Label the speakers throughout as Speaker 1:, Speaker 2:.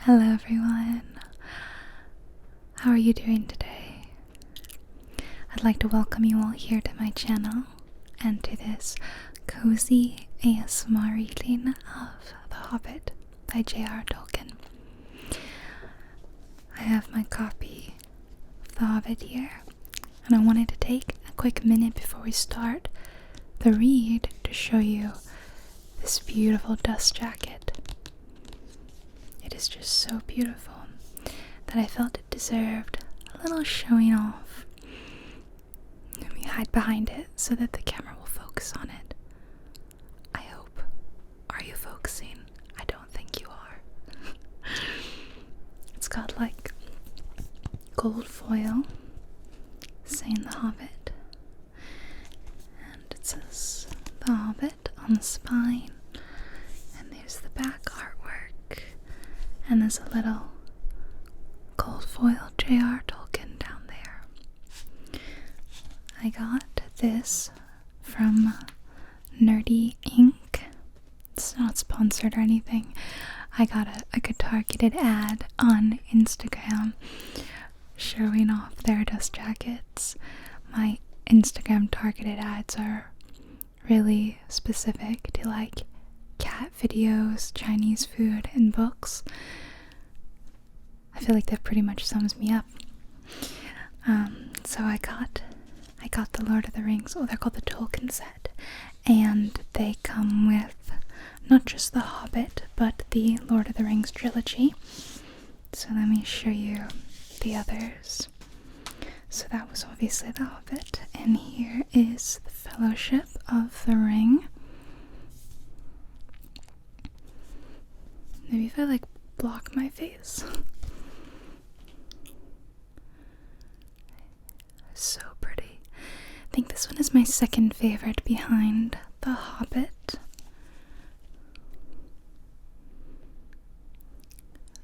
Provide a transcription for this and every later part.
Speaker 1: Hello everyone, how are you doing today? I'd like to welcome you all here to my channel and to this cozy ASMR reading of The Hobbit by J.R.R. Tolkien. I have my copy of The Hobbit here, and I wanted to take a quick minute before we start the read to show you this beautiful dust jacket. It is just so beautiful that I felt it deserved a little showing off. Let me hide behind it so that the camera will focus on it. I hope. Are you focusing? I don't think you are. It's got like gold foil saying The Hobbit, and it says The Hobbit on the spine, and there's the back artwork, and there's a little gold foil J.R.R. Tolkien down there. I got this from Nerdy Ink. It's not sponsored or anything. I got a good targeted ad on Instagram showing off their dust jackets. My Instagram targeted ads are really specific to like cat videos, Chinese food, and books. I feel like that pretty much sums me up. So I got the Lord of the Rings, they're called the Tolkien set, and they come with not just The Hobbit, but the Lord of the Rings trilogy. So let me show you the others. So that was obviously The Hobbit, and here is the Fellowship of the Ring. Maybe if I like block my face. So pretty. I think this one is my second favorite behind The Hobbit.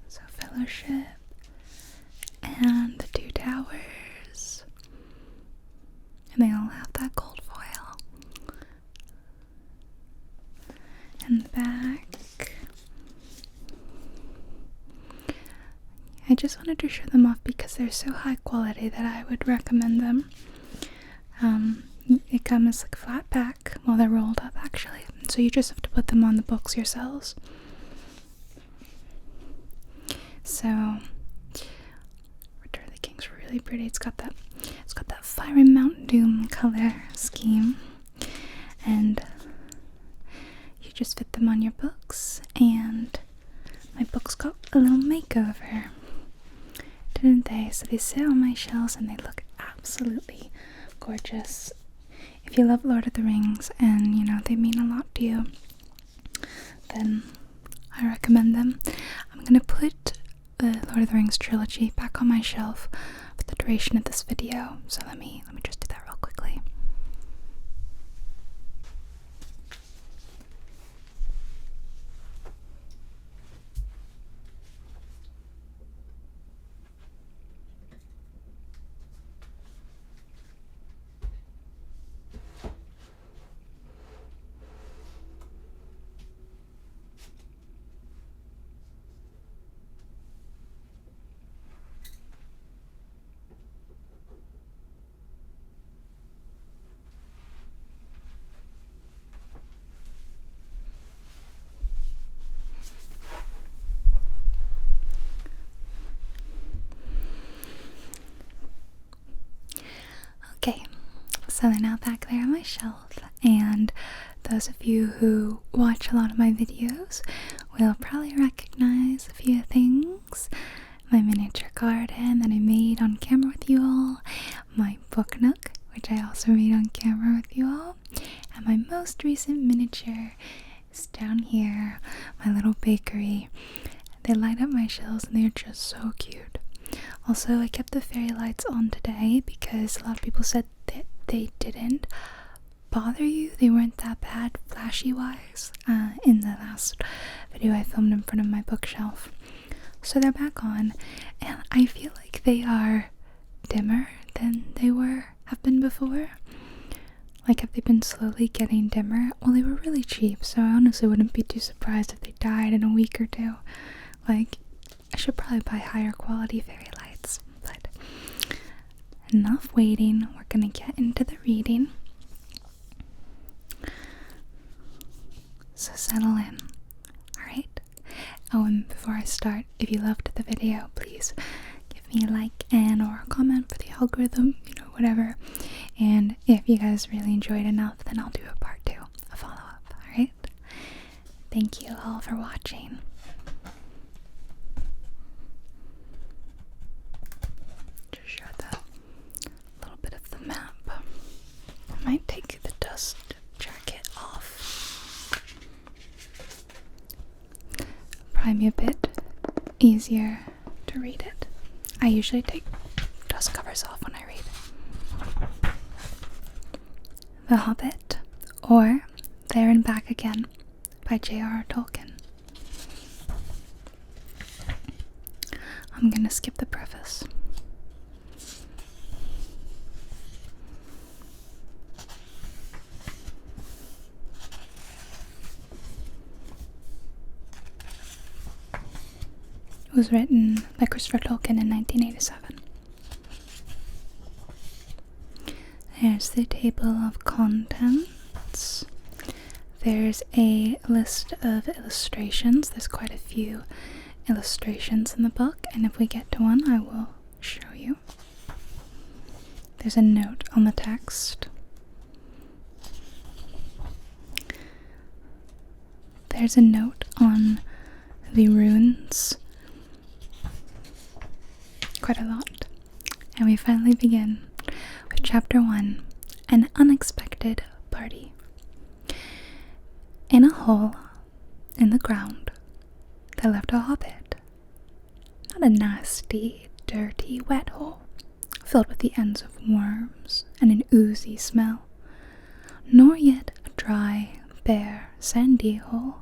Speaker 1: So Fellowship and the Two Towers. And they all have that gold foil. And the back. I just wanted to show them off because they're so high quality that I would recommend them. It comes like flat back, well, they're rolled up actually, so you just have to put them on the books yourselves. So Return of the King's really pretty. It's got that fiery Mount Doom color scheme, and you just fit them on your books, and my books got a little makeover, didn't they? So they sit on my shelves and they look absolutely gorgeous. If you love Lord of the Rings and you know they mean a lot to you, then I recommend them. I'm gonna put the Lord of the Rings trilogy back on my shelf for the duration of this video. So let me just do that real quickly. Okay, so they're now back there on my shelf, and those of you who watch a lot of my videos will probably recognize a few things. My miniature garden that I made on camera with you all, my book nook, which I also made on camera with you all, and my most recent miniature is down here, my little bakery. They light up my shelves and they're just so cute. Also, I kept the fairy lights on today because a lot of people said that they didn't bother you. They weren't that bad flashy wise in the last video I filmed in front of my bookshelf. So they're back on, and I feel like they are dimmer than they have been before. Like, have they been slowly getting dimmer? Well, they were really cheap, so I honestly wouldn't be too surprised if they died in a week or two. Like, I should probably buy higher quality fairy lights, but enough waiting. We're gonna get into the reading. So settle in, alright? Oh, and before I start, if you loved the video, please give me a like and or a comment for the algorithm, whatever. And if you guys really enjoyed enough, then I'll do a part 2, a follow-up, alright? Thank you all for watching. Just show the little bit of the map. I might take the dust jacket off. Probably be a bit easier to read it. I usually take dust covers off when I read. The Hobbit, or There and Back Again, by J.R.R. Tolkien. I'm gonna skip the preface. It was written by Christopher Tolkien in 1987. There's the table of contents. There's a list of illustrations. There's quite a few illustrations in the book, and if we get to one, I will show you. There's a note on the text. There's a note on the runes. Quite a lot. And we finally begin with Chapter 1, An Unexpected Party. In a hole in the ground, they left a hobbit. Not a nasty, dirty, wet hole, filled with the ends of worms and an oozy smell, nor yet a dry, bare, sandy hole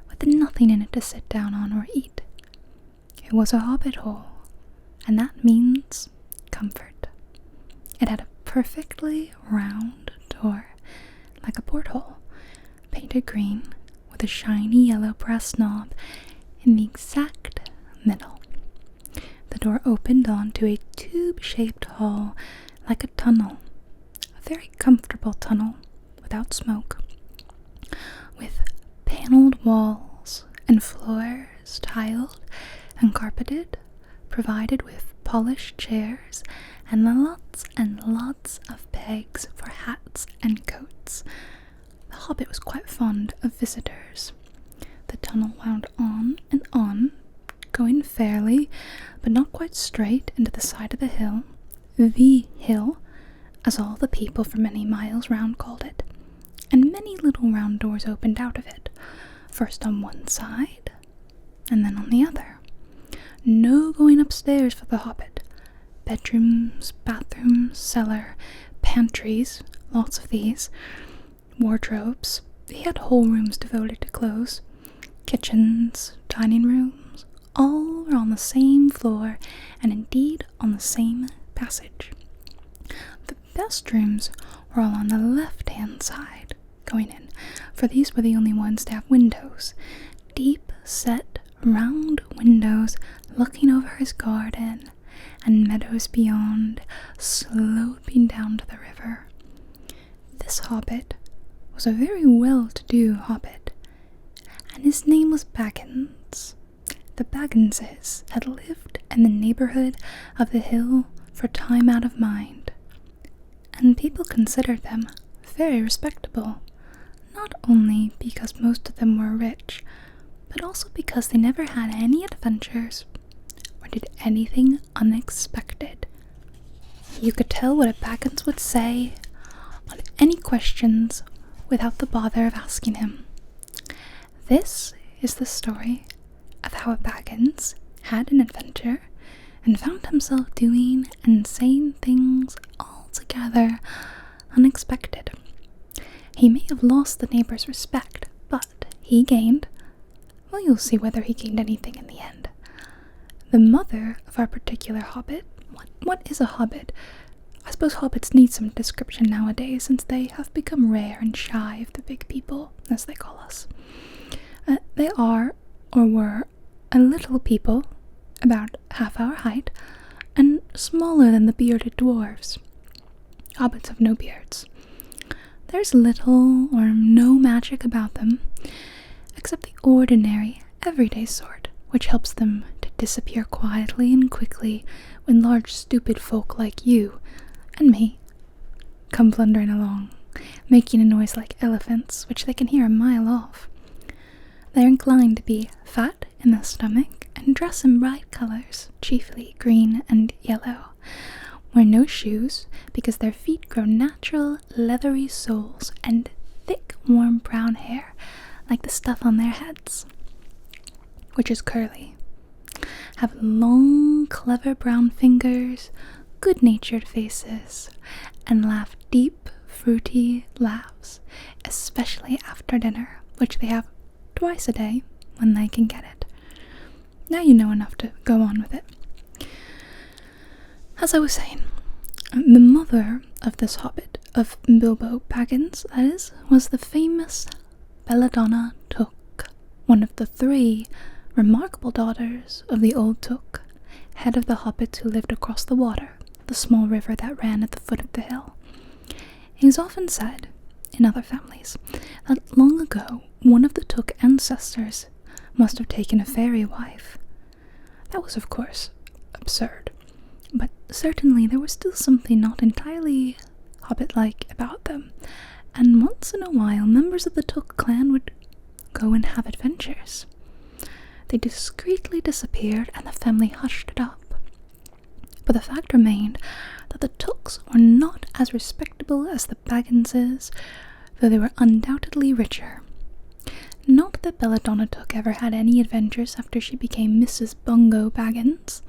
Speaker 1: with nothing in it to sit down on or eat. It was a hobbit hole, and that means comfort. It had a perfectly round door, like a porthole, painted green with a shiny yellow brass knob in the exact middle. The door opened onto a tube-shaped hall like a tunnel, a very comfortable tunnel without smoke, with paneled walls and floors tiled and carpeted, provided with polished chairs and lots of pegs for hats and coats. The hobbit was quite fond of visitors. The tunnel wound on and on, going fairly, but not quite straight, into the side of the hill, as all the people for many miles round called it, and many little round doors opened out of it, first on one side, and then on the other. No going upstairs for the hobbit. Bedrooms, bathrooms, cellar, pantries, lots of these, wardrobes. He had whole rooms devoted to clothes, kitchens, dining rooms, all were on the same floor, and indeed on the same passage. The best rooms were all on the left-hand side, going in, for these were the only ones to have windows, deep-set, round windows looking over his garden, and meadows beyond, sloping down to the river. This hobbit was a very well-to-do hobbit, and his name was Baggins. The Bagginses had lived in the neighborhood of the hill for time out of mind, and people considered them very respectable, not only because most of them were rich, but also because they never had any adventures or did anything unexpected. You could tell what a Baggins would say on any questions without the bother of asking him. This is the story of how a Baggins had an adventure and found himself doing and saying things altogether unexpected. He may have lost the neighbors' respect, but he gained, well, you'll see whether he gained anything in the end, the mother of our particular hobbit. What is a hobbit? I suppose hobbits need some description nowadays, since they have become rare and shy of the big people, as they call us. They are, or were, a little people, about half our height, and smaller than the bearded dwarves. Hobbits have no beards. There's little or no magic about them, except the ordinary, everyday sort, which helps them to disappear quietly and quickly when large stupid folk like you and me come blundering along, making a noise like elephants, which they can hear a mile off. They're inclined to be fat in the stomach and dress in bright colors, chiefly green and yellow. Wear no shoes because their feet grow natural leathery soles and thick warm brown hair like the stuff on their heads, which is curly. Have long clever brown fingers, good-natured faces, and laugh deep fruity laughs, especially after dinner, which they have twice a day when they can get it. Now you know enough to go on with it. As I was saying, the mother of this hobbit, of Bilbo Baggins, that is, was the famous Belladonna Took, one of the 3 remarkable daughters of the old Took, head of the hobbits who lived across the water, the small river that ran at the foot of the hill. It is often said, in other families, that long ago one of the Took ancestors must have taken a fairy wife. That was, of course, absurd, but certainly there was still something not entirely hobbit-like about them, and once in a while members of the Took clan would go and have adventures. They discreetly disappeared and the family hushed it up. But the fact remained that the Tooks were not as respectable as the Bagginses, though they were undoubtedly richer. Not that Belladonna Took ever had any adventures after she became Mrs. Bungo Baggins.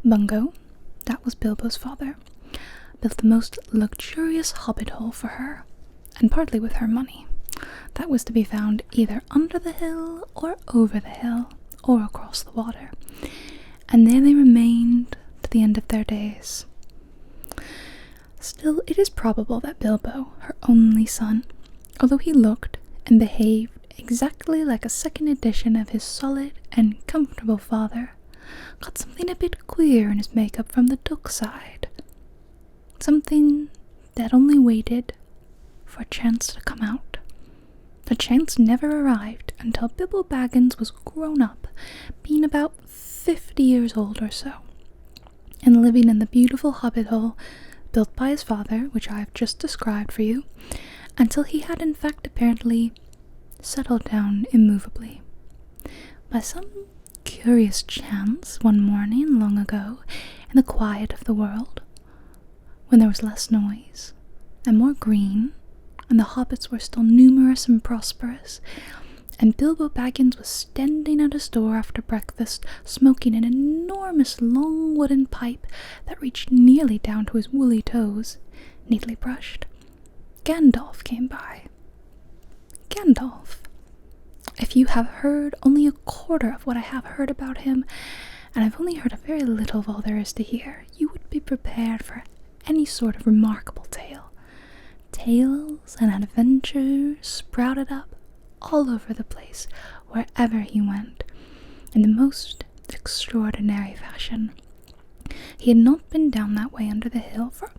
Speaker 1: Bungo, that was Bilbo's father, built the most luxurious hobbit hole for her, and partly with her money. That was to be found either under the hill or over the hill, or across the water, and there they remained to the end of their days. Still, it is probable that Bilbo, her only son, although he looked and behaved exactly like a second edition of his solid and comfortable father, got something a bit queer in his makeup from the Took side. Something that only waited for a chance to come out. The chance never arrived until Bilbo Baggins was grown up, being about 50 years old or so, and living in the beautiful hobbit hole built by his father, which I have just described for you, until he had in fact apparently settled down immovably. By some curious chance, one morning long ago, in the quiet of the world, when there was less noise and more green, and the hobbits were still numerous and prosperous, and Bilbo Baggins was standing at his door after breakfast, smoking an enormous long wooden pipe that reached nearly down to his woolly toes, neatly brushed, Gandalf came by. Gandalf. If you have heard only a quarter of what I have heard about him, and I've only heard a very little of all there is to hear, you would be prepared for any sort of remarkable tale. Tales and adventures sprouted up all over the place, wherever he went, in the most extraordinary fashion. He had not been down that way under the hill for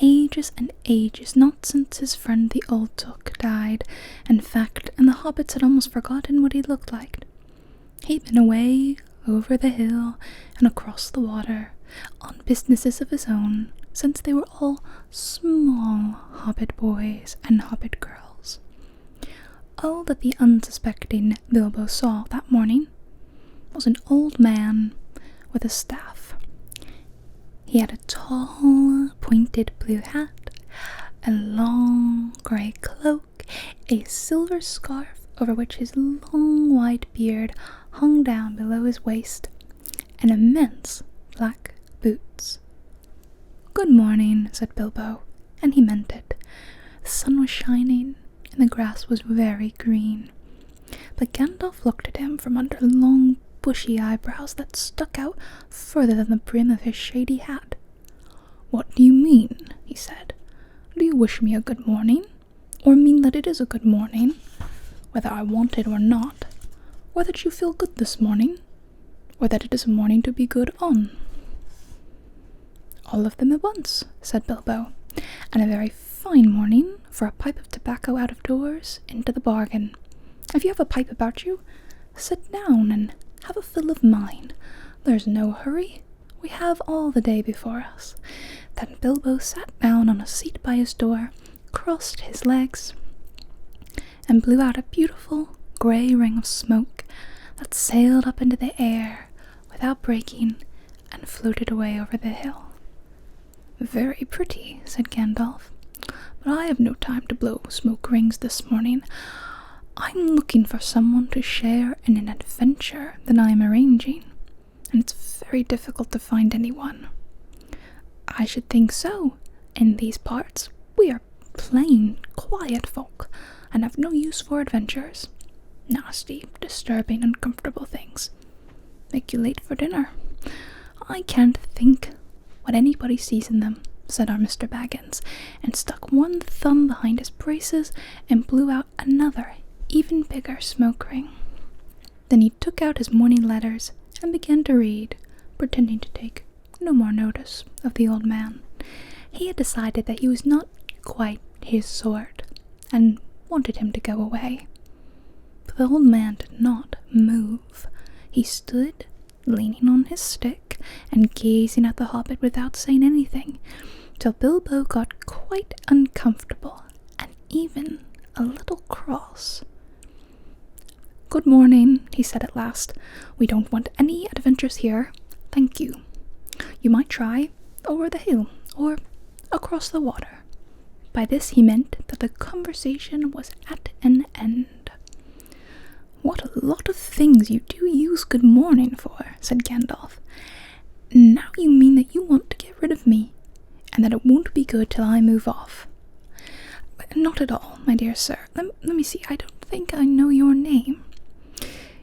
Speaker 1: ages and ages, not since his friend the old Took died, in fact, and the hobbits had almost forgotten what he looked like. He'd been away over the hill and across the water, on businesses of his own, since they were all small hobbit boys and hobbit girls. All that the unsuspecting Bilbo saw that morning was an old man with a staff. He had a tall, pointed blue hat, a long grey cloak, a silver scarf over which his long white beard hung down below his waist, and immense black boots. "Good morning," said Bilbo, and he meant it. The sun was shining, and the grass was very green. But Gandalf looked at him from under long, bushy eyebrows that stuck out further than the brim of his shady hat. "What do you mean?" he said. "Do you wish me a good morning, or mean that it is a good morning, whether I want it or not, or that you feel good this morning, or that it is a morning to be good on?" "All of them at once," said Bilbo, "and a very fine morning for a pipe of tobacco out of doors into the bargain. If you have a pipe about you, sit down and have a fill of mine. There's no hurry. We have all the day before us." Then Bilbo sat down on a seat by his door, crossed his legs, and blew out a beautiful grey ring of smoke that sailed up into the air without breaking and floated away over the hill. "Very pretty," said Gandalf, "but I have no time to blow smoke rings this morning. I'm looking for someone to share in an adventure that I am arranging, and it's very difficult to find anyone." "I should think so. In these parts, we are plain, quiet folk, and have no use for adventures. Nasty, disturbing, uncomfortable things. Make you late for dinner. I can't think what anybody sees in them," said our Mr. Baggins, and stuck one thumb behind his braces and blew out another, even bigger smoke ring. Then he took out his morning letters and began to read, pretending to take no more notice of the old man. He had decided that he was not quite his sort, and wanted him to go away. But the old man did not move. He stood, leaning on his stick, and gazing at the Hobbit without saying anything, till Bilbo got quite uncomfortable, and even a little cross. "Good morning," he said at last. "We don't want any adventures here, thank you. You might try over the hill, or across the water." By this he meant that the conversation was at an end. "What a lot of things you do use good morning for," said Gandalf. "Now you mean that you want to get rid of me, and that it won't be good till I move off." "Not at all, my dear sir. Let me see, I don't think I know your name."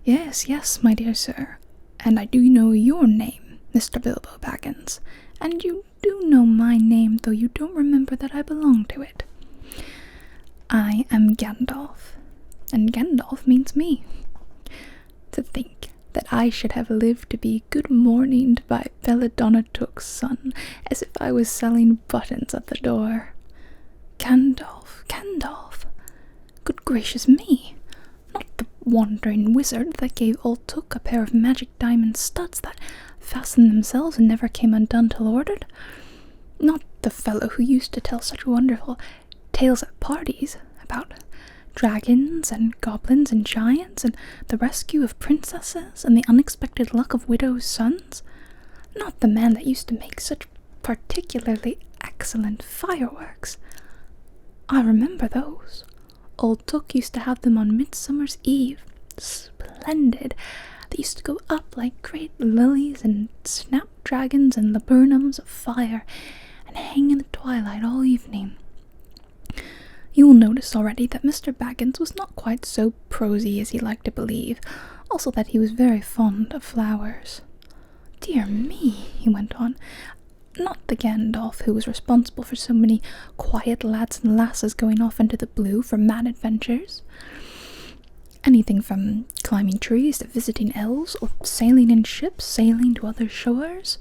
Speaker 1: Yes, my dear sir, and I do know your name, Mr. Bilbo Baggins, and you do know my name, though you don't remember that I belong to it. I am Gandalf, and Gandalf means me. To think that I should have lived to be good-morninged by Belladonna Took's son, as if I was selling buttons at the door. Gandalf! Good gracious me! Not the wandering wizard that gave old Took a pair of magic diamond studs that fastened themselves and never came undone till ordered. Not the fellow who used to tell such wonderful tales at parties about dragons and goblins and giants and the rescue of princesses and the unexpected luck of widows' sons. Not the man that used to make such particularly excellent fireworks. I remember those. Old Took used to have them on Midsummer's Eve. Splendid. They used to go up like great lilies and snapdragons and laburnums of fire and hang in the twilight all evening. You will notice already that Mr. Baggins was not quite so prosy as he liked to believe, also that he was very fond of flowers. Dear me, he went on, not the Gandalf who was responsible for so many quiet lads and lasses going off into the blue for mad adventures. Anything from climbing trees to visiting elves, or sailing in ships, sailing to other shores.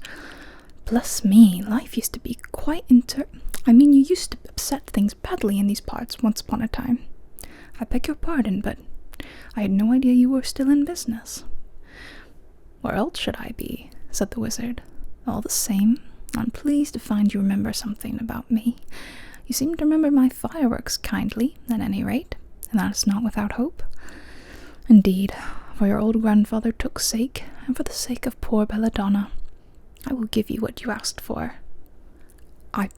Speaker 1: Bless me, life used to be quite you used to upset things badly in these parts once upon a time. I beg your pardon, but I had no idea you were still in business. Where else should I be? Said the wizard. All the same, I'm pleased to find you remember something about me. You seem to remember my fireworks kindly, at any rate, and that is not without hope. Indeed, for your old grandfather Took's sake, and for the sake of poor Belladonna, I will give you what you asked for. I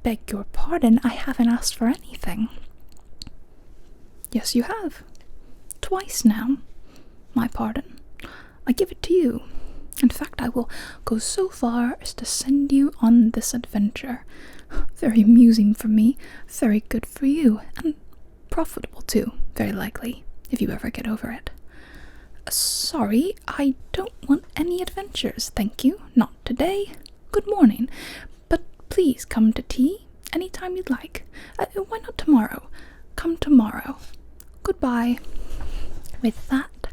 Speaker 1: beg your pardon, I haven't asked for anything. Yes, you have. Twice now. My pardon. I give it to you. In fact, I will go so far as to send you on this adventure. Very amusing for me, very good for you, and profitable too, very likely, if you ever get over it. Sorry, I don't want any adventures, thank you. Not today. Good morning. But please come to tea any time you'd like. Why not tomorrow? Come tomorrow. Goodbye. With that,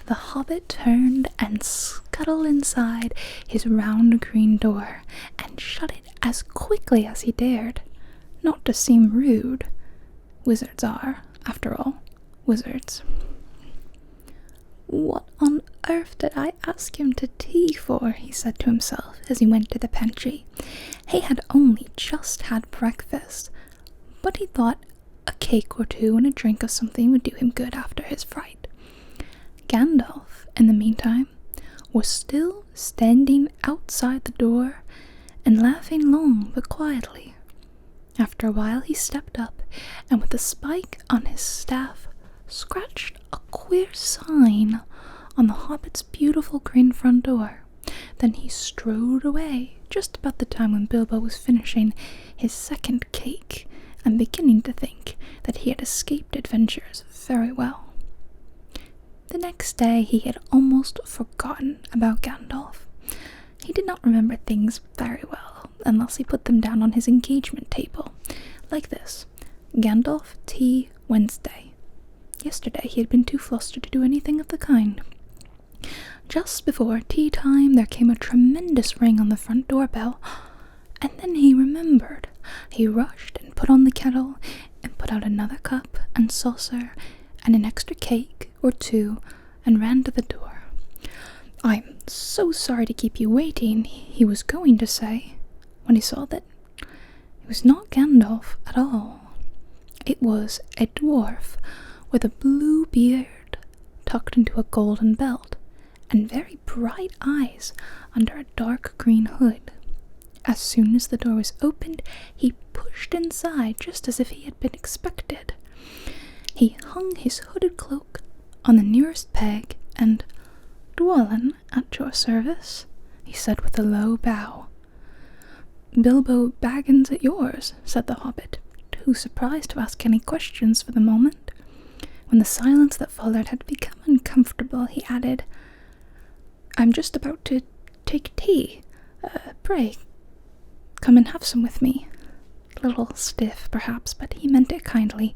Speaker 1: the Hobbit turned and scuttled inside his round green door and shut it as quickly as he dared, not to seem rude. Wizards are, after all, wizards. "What on earth did I ask him to tea for?" he said to himself as he went to the pantry. He had only just had breakfast, but he thought a cake or two and a drink of something would do him good after his fright. Gandalf, in the meantime, was still standing outside the door and laughing long but quietly. After a while he stepped up and with the spike on his staff scratched a queer sign on the Hobbit's beautiful green front door. Then he strode away just about the time when Bilbo was finishing his second cake and beginning to think that he had escaped adventures very well. The next day he had almost forgotten about Gandalf. He did not remember things very well unless he put them down on his engagement table, like this: Gandalf, tea, Wednesday. Yesterday he had been too flustered to do anything of the kind. Just before tea time there came a tremendous ring on the front doorbell, and then he remembered. He rushed and put on the kettle and put out another cup and saucer and an extra cake or two and ran to the door. "I'm so sorry to keep you waiting," he was going to say, when he saw that it was not Gandalf at all. It was a dwarf with a blue beard tucked into a golden belt and very bright eyes under a dark green hood. As soon as the door was opened, he pushed inside just as if he had been expected. He hung his hooded cloak on the nearest peg and, "Dwalin, at your service," he said with a low bow. "Bilbo Baggins at yours," said the Hobbit, too surprised to ask any questions for the moment. When the silence that followed had become uncomfortable, he added, "I'm just about to take tea. Pray, come and have some with me." A little stiff, perhaps, but he meant it kindly.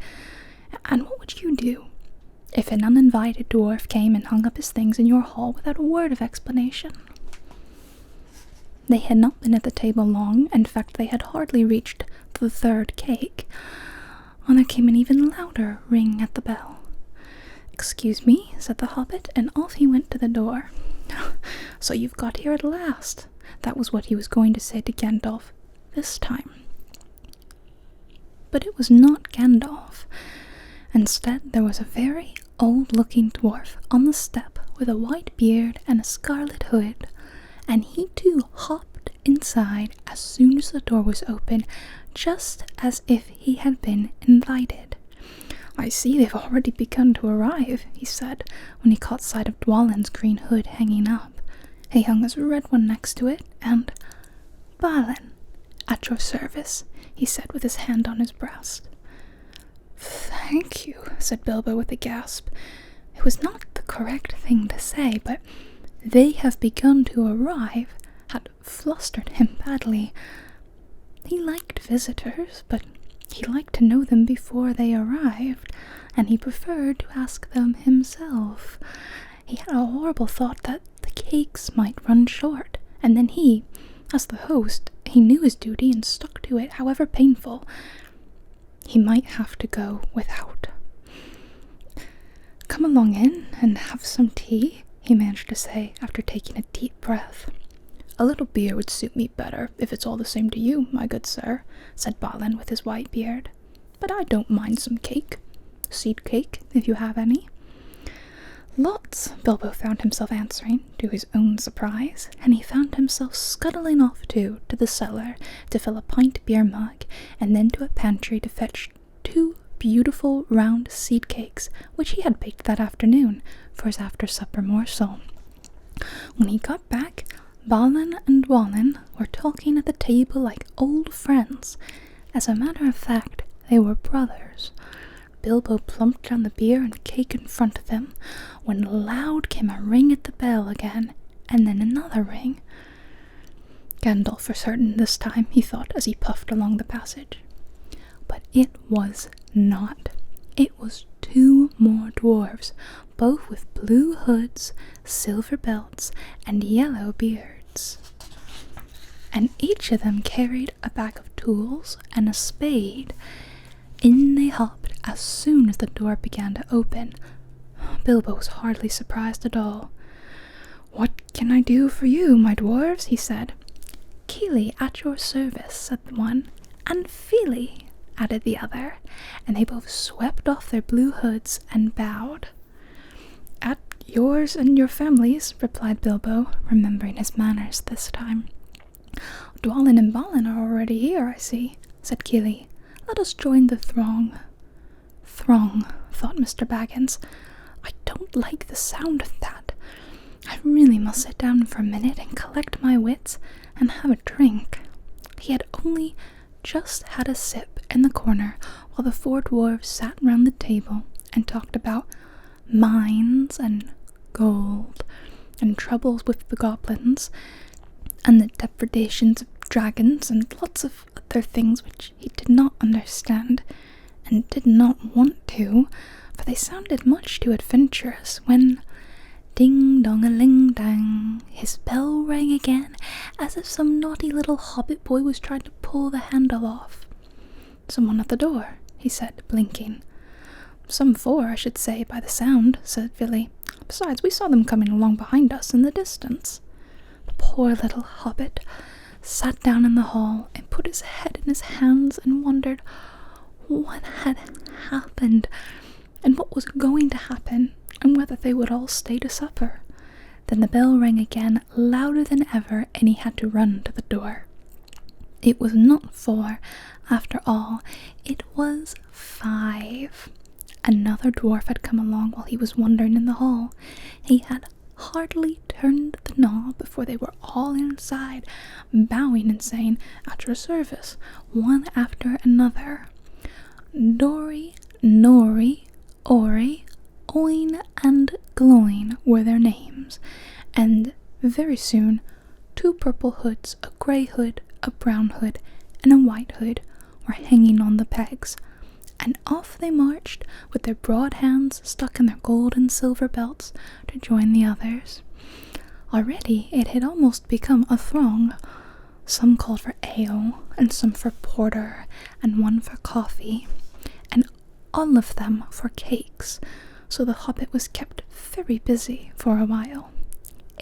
Speaker 1: "And what would you do if an uninvited dwarf came and hung up his things in your hall without a word of explanation?" They had not been at the table long. In fact, they had hardly reached the third cake when there came an even louder ring at the bell. "Excuse me," said the Hobbit, and off he went to the door. "So you've got here at last." That was what he was going to say to Gandalf this time. But it was not Gandalf. Instead, there was a very old-looking dwarf on the step with a white beard and a scarlet hood, and he too hopped inside as soon as the door was open, just as if he had been invited. "I see they've already begun to arrive," he said, when he caught sight of Dwalin's green hood hanging up. He hung his red one next to it, and, "Balin, at your service," he said with his hand on his breast. "Thank you," said Bilbo with a gasp. It was not the correct thing to say, but "they have begun to arrive" had flustered him badly. He liked visitors, but he liked to know them before they arrived, and he preferred to ask them himself. He had a horrible thought that the cakes might run short, and then he, as the host, he knew his duty and stuck to it, however painful. He might have to go without. "Come along in and have some tea," he managed to say after taking a deep breath. "A little beer would suit me better, if it's all the same to you, my good sir," said Balin with his white beard. "But I don't mind some cake. Seed cake, if you have any." "Lots," Bilbo found himself answering, to his own surprise, and he found himself scuttling off to the cellar to fill a pint beer mug, and then to a pantry to fetch 2 beautiful round seed cakes, which he had baked that afternoon for his after-supper morsel. When he got back, Balin and Dwalin were talking at the table like old friends. As a matter of fact, they were brothers. Bilbo plumped down the beer and cake in front of him, when loud came a ring at the bell again, and then another ring. Gandalf for certain this time, he thought as he puffed along the passage. But it was not. It was 2 more dwarfs, both with blue hoods, silver belts, and yellow beards. And each of them carried a bag of tools and a spade. In they hopped as soon as the door began to open. Bilbo was hardly surprised at all. "What can I do for you, my dwarves?" he said. "Keely, at your service," said one, "and Feely," added the other, and they both swept off their blue hoods and bowed. "At yours and your families," replied Bilbo, remembering his manners this time. "Dwalin and Balin are already here, I see," said Keely. "Let us join the throng." Throng, thought Mr. Baggins. I don't like the sound of that. I really must sit down for a minute and collect my wits and have a drink. He had only just had a sip in the corner while the 4 dwarves sat round the table and talked about mines and gold and troubles with the goblins and the depredations of dragons and lots of other things which he did not understand and did not want to, for they sounded much too adventurous, when ding-dong-a-ling-dang, his bell rang again, as if some naughty little hobbit boy was trying to pull the handle off. "Someone at the door," he said, blinking. "Some 4, I should say, by the sound," said Billy. "Besides, we saw them coming along behind us in the distance." The poor little hobbit sat down in the hall and put his head in his hands and wondered what had happened and what was going to happen, and whether they would all stay to supper. Then the bell rang again, louder than ever, and he had to run to the door. It was not 4, after all, it was 5. Another dwarf had come along while he was wandering in the hall. He had hardly turned the knob before they were all inside, bowing and saying, "At your service," one after another. Dory, Nori, Ori, Oin, and Gloin were their names, and very soon 2 purple hoods, a grey hood, a brown hood, and a white hood were hanging on the pegs, and off they marched with their broad hands stuck in their gold and silver belts to join the others. Already it had almost become a throng. Some called for ale, and some for porter, and one for coffee, and all of them for cakes, so the hobbit was kept very busy for a while.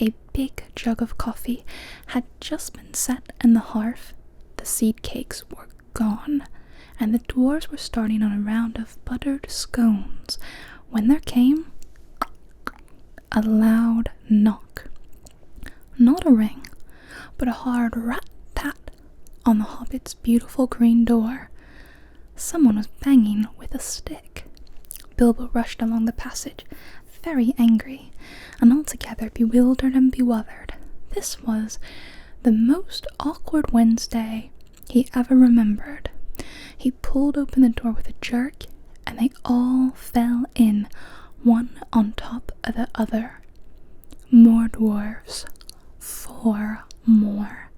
Speaker 1: A big jug of coffee had just been set in the hearth, the seed cakes were gone, and the dwarves were starting on a round of buttered scones, when there came a loud knock. Not a ring, but a hard rat-tat on the hobbit's beautiful green door. Someone was banging with a stick. Bilbo rushed along the passage, very angry, and altogether bewildered and bewildered. This was the most awkward Wednesday he ever remembered. He pulled open the door with a jerk, and they all fell in, one on top of the other. More dwarves. 4 more.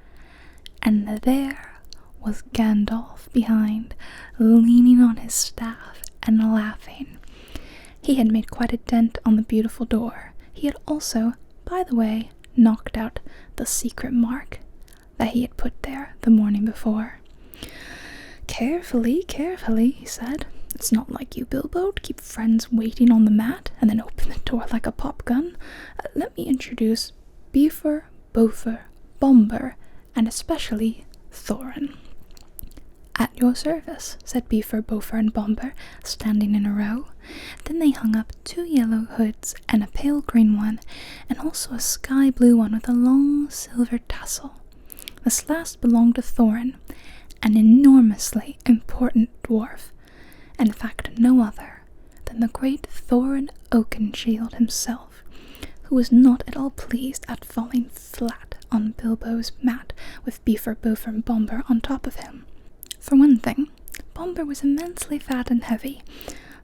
Speaker 1: And there was Gandalf behind, leaning on his staff and laughing. He had made quite a dent on the beautiful door. He had also, by the way, knocked out the secret mark that he had put there the morning before. "Carefully, carefully," he said. "It's not like you, Bilbo, to keep friends waiting on the mat and then open the door like a pop gun. Let me introduce Beaver, Bofer, Bomber, and especially Thorin." "At your service," said Beaver, Bofer, and Bomber, standing in a row. Then they hung up 2 yellow hoods and a pale green one, and also a sky blue one with a long silver tassel. This last belonged to Thorin, an enormously important dwarf, in fact no other than the great Thorin Oakenshield himself, who was not at all pleased at falling flat on Bilbo's mat with Beaver, Bofer, and Bomber on top of him. For one thing, Bomber was immensely fat and heavy.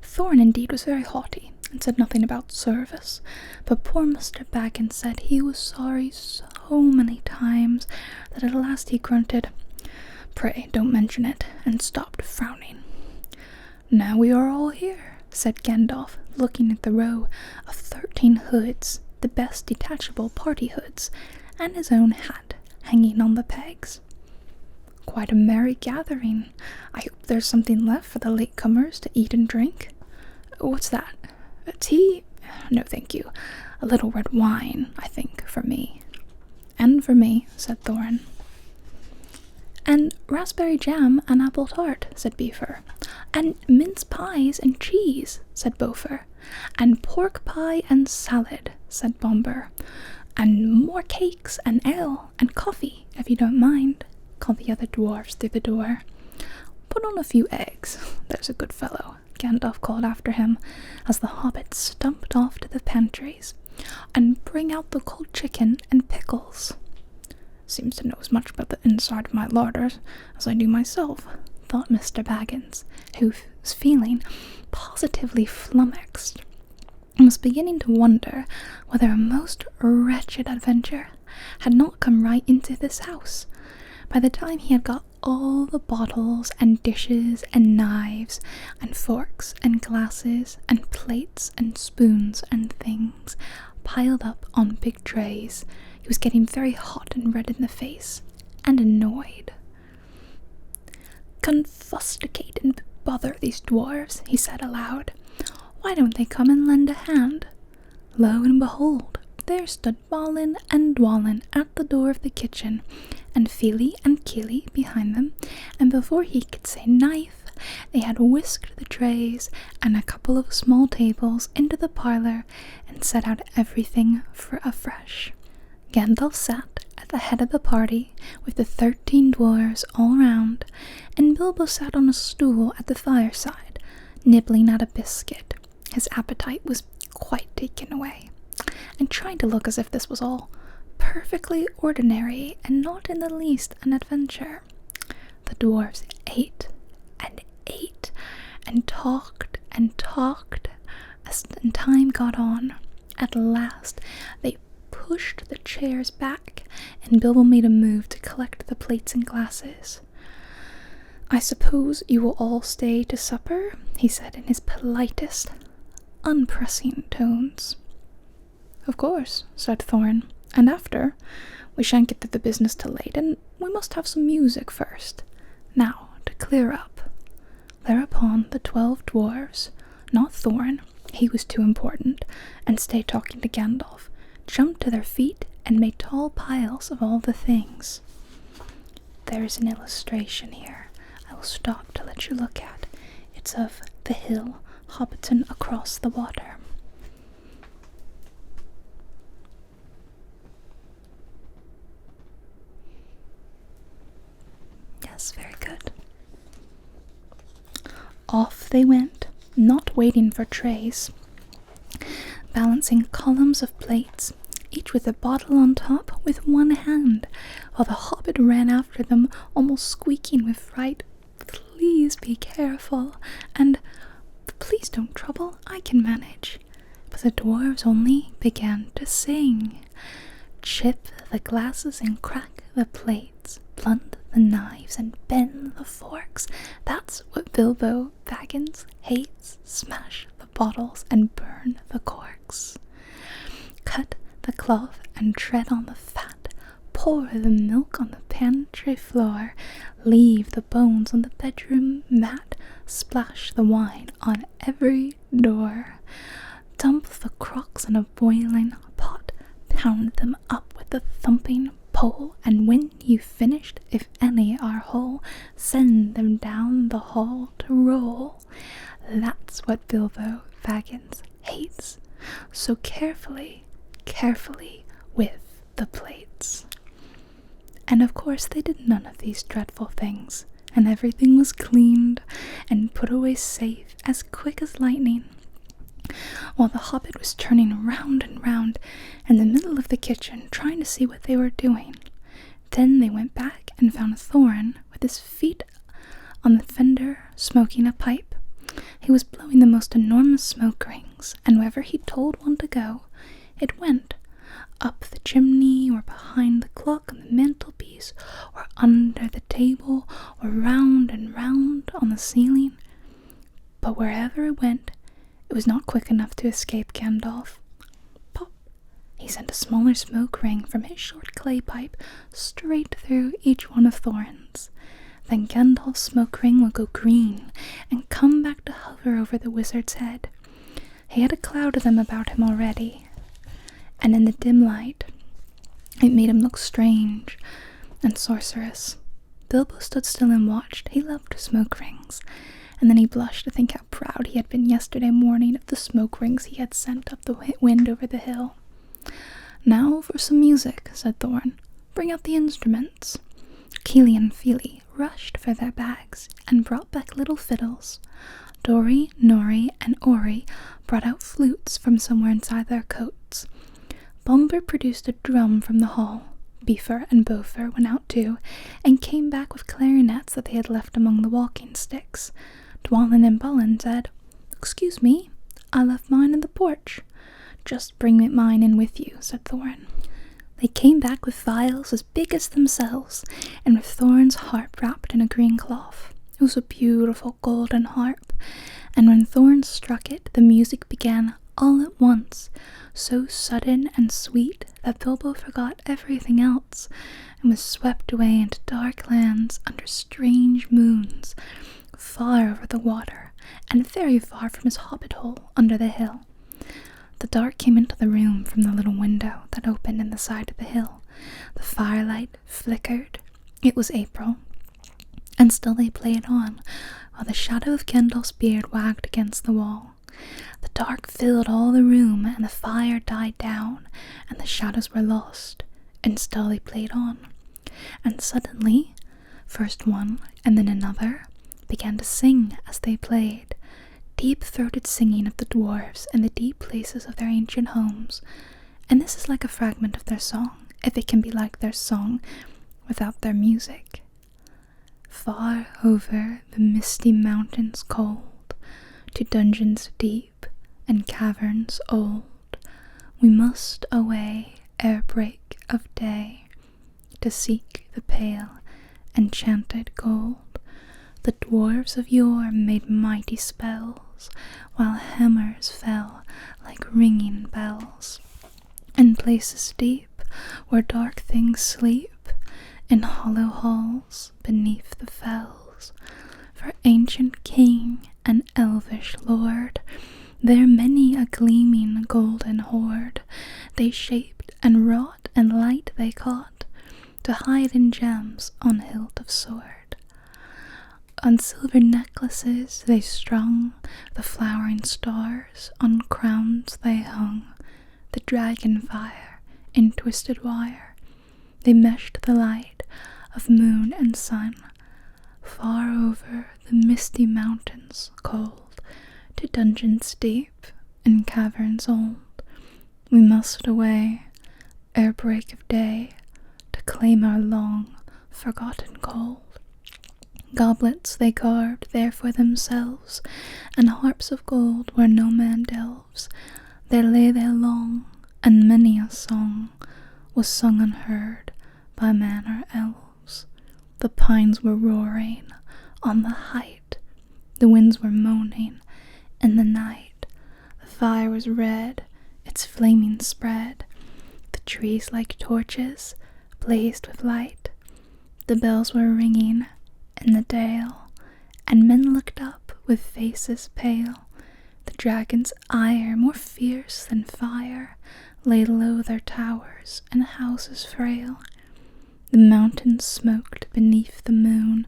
Speaker 1: Thorin indeed was very haughty, and said nothing about service, but poor Mr. Baggins said he was sorry so many times that at last he grunted, "Pray don't mention it," and stopped frowning. "Now we are all here," said Gandalf, looking at the row of 13 hoods, the best detachable party hoods, and his own hat hanging on the pegs. Quite a merry gathering. I hope there's something left for the latecomers to eat and drink. What's that? Tea? No, thank you. A little red wine, I think, for me. And for me, said Thorin. And raspberry jam and apple tart, said Beaver. And mince pies and cheese, said Beaufort. And pork pie and salad, said Bomber. And more cakes and ale and coffee, if you don't mind, called the other dwarfs through the door. Put on a few eggs, there's a good fellow, Gandalf called after him as the hobbits stumped off to the pantries. And bring out the cold chicken and pickles. Seems to know as much about the inside of my larders as I do myself, thought Mr. Baggins, who was feeling positively flummoxed and was beginning to wonder whether a most wretched adventure had not come right into this house by the time he had got all the bottles and dishes and knives and forks and glasses and plates and spoons and things piled up on big trays. He was getting very hot and red in the face and annoyed. Confusticate and bother these dwarves, he said aloud. Why don't they come and lend a hand? Lo and behold, there stood Balin and Dwalin at the door of the kitchen, and Feely and Keely behind them, and before he could say knife, they had whisked the trays and a couple of small tables into the parlour and set out everything for afresh. Gandalf sat at the head of the party with the 13 dwarves all round, and Bilbo sat on a stool at the fireside, nibbling at a biscuit. His appetite was quite taken away, and trying to look as if this was all perfectly ordinary and not in the least an adventure. The dwarves ate and ate and talked as time got on. At last they pushed the chairs back, and Bilbo made a move to collect the plates and glasses. I suppose you will all stay to supper, he said in his politest, unpressing tones. Of course, said Thorin, and after, we shan't get to the business till late, and we must have some music first. Now, to clear up. Thereupon the 12 dwarves, not Thorin, he was too important, and stayed talking to Gandalf, jumped to their feet and made tall piles of all the things. There is an illustration here I will stop to let you look at. It's of the hill Hobbiton across the water. Yes, very good. Off they went, not waiting for trays, balancing columns of plates, each with a bottle on top with one hand, while the hobbit ran after them, almost squeaking with fright. Please be careful, and please don't trouble, I can manage. But the dwarves only began to sing. Chip the glasses and crack the plates, blunt the knives and bend the forks. That's what Bilbo Baggins hates. Smash the bottles and burn the corks. Cut the cloth and tread on the fat. Pour the milk on the pantry floor. Leave the bones on the bedroom mat. Splash the wine on every door. Dump the crocks in a boiling pot. Pound them up with a thumping pole, and when you've finished, if any are whole, send them down the hall to roll. That's what Bilbo Baggins hates. So carefully with the plates. And of course they did none of these dreadful things, and everything was cleaned and put away safe as quick as lightning, while the hobbit was turning round and round in the middle of the kitchen trying to see what they were doing. Then they went back and found Thorin with his feet on the fender smoking a pipe. He was blowing the most enormous smoke rings, and wherever he told one to go, it went, up the chimney, or behind the clock on the mantelpiece, or under the table, or round and round on the ceiling. But wherever it went, to escape Gandalf. Pop! He sent a smaller smoke ring from his short clay pipe straight through each one of Thorin's. Then Gandalf's smoke ring would go green and come back to hover over the wizard's head. He had a cloud of them about him already, and in the dim light, it made him look strange and sorcerous. Bilbo stood still and watched. He loved smoke rings, and then he blushed to think how proud he had been yesterday morning of the smoke rings he had sent up the wind over the hill. "Now for some music," said Thorin. "Bring out the instruments." Keely and Feely rushed for their bags and brought back little fiddles. Dori, Nori, and Ori brought out flutes from somewhere inside their coats. Bomber produced a drum from the hall. Beaver and Beaufort went out too, and came back with clarinets that they had left among the walking sticks. Dwalin and Bullen said, "Excuse me, I left mine in the porch." "Just bring mine in with you," said Thorin. They came back with vials as big as themselves, and with Thorin's harp wrapped in a green cloth. It was a beautiful golden harp, and when Thorin struck it, the music began all at once, so sudden and sweet that Bilbo forgot everything else, and was swept away into dark lands under strange moons, far over the water, and very far from his hobbit hole under the hill. The dark came into the room from the little window that opened in the side of the hill. The firelight flickered. It was April, and still they played on, while the shadow of Gandalf's beard wagged against the wall. The dark filled all the room, and the fire died down, and the shadows were lost, and still they played on. And suddenly, first one and then another began to sing as they played, deep-throated singing of the dwarves in the deep places of their ancient homes. And this is like a fragment of their song, if it can be like their song without their music. Far over the misty mountains cold, to dungeons deep and caverns old, we must away ere break of day, to seek the pale enchanted gold. The dwarves of yore made mighty spells, while hammers fell like ringing bells. In places deep, where dark things sleep, in hollow halls beneath the fells, for ancient king and elvish lord, there many a gleaming golden hoard they shaped and wrought, and light they caught, to hide in gems on hilt of sword. On silver necklaces they strung the flowering stars, on crowns they hung the dragon fire in twisted wire. They meshed the light of moon and sun, far over the misty mountains cold, to dungeons deep and caverns old. We must away ere break of day, to claim our long forgotten gold. Goblets they carved there for themselves, and harps of gold where no man delves. There lay they long, and many a song was sung unheard by man or elves. The pines were roaring on the height, the winds were moaning in the night. The fire was red, its flaming spread, the trees like torches blazed with light. The bells were ringing in the dale, and men looked up with faces pale. The dragon's ire, more fierce than fire, lay low their towers and houses frail. The mountains smoked beneath the moon.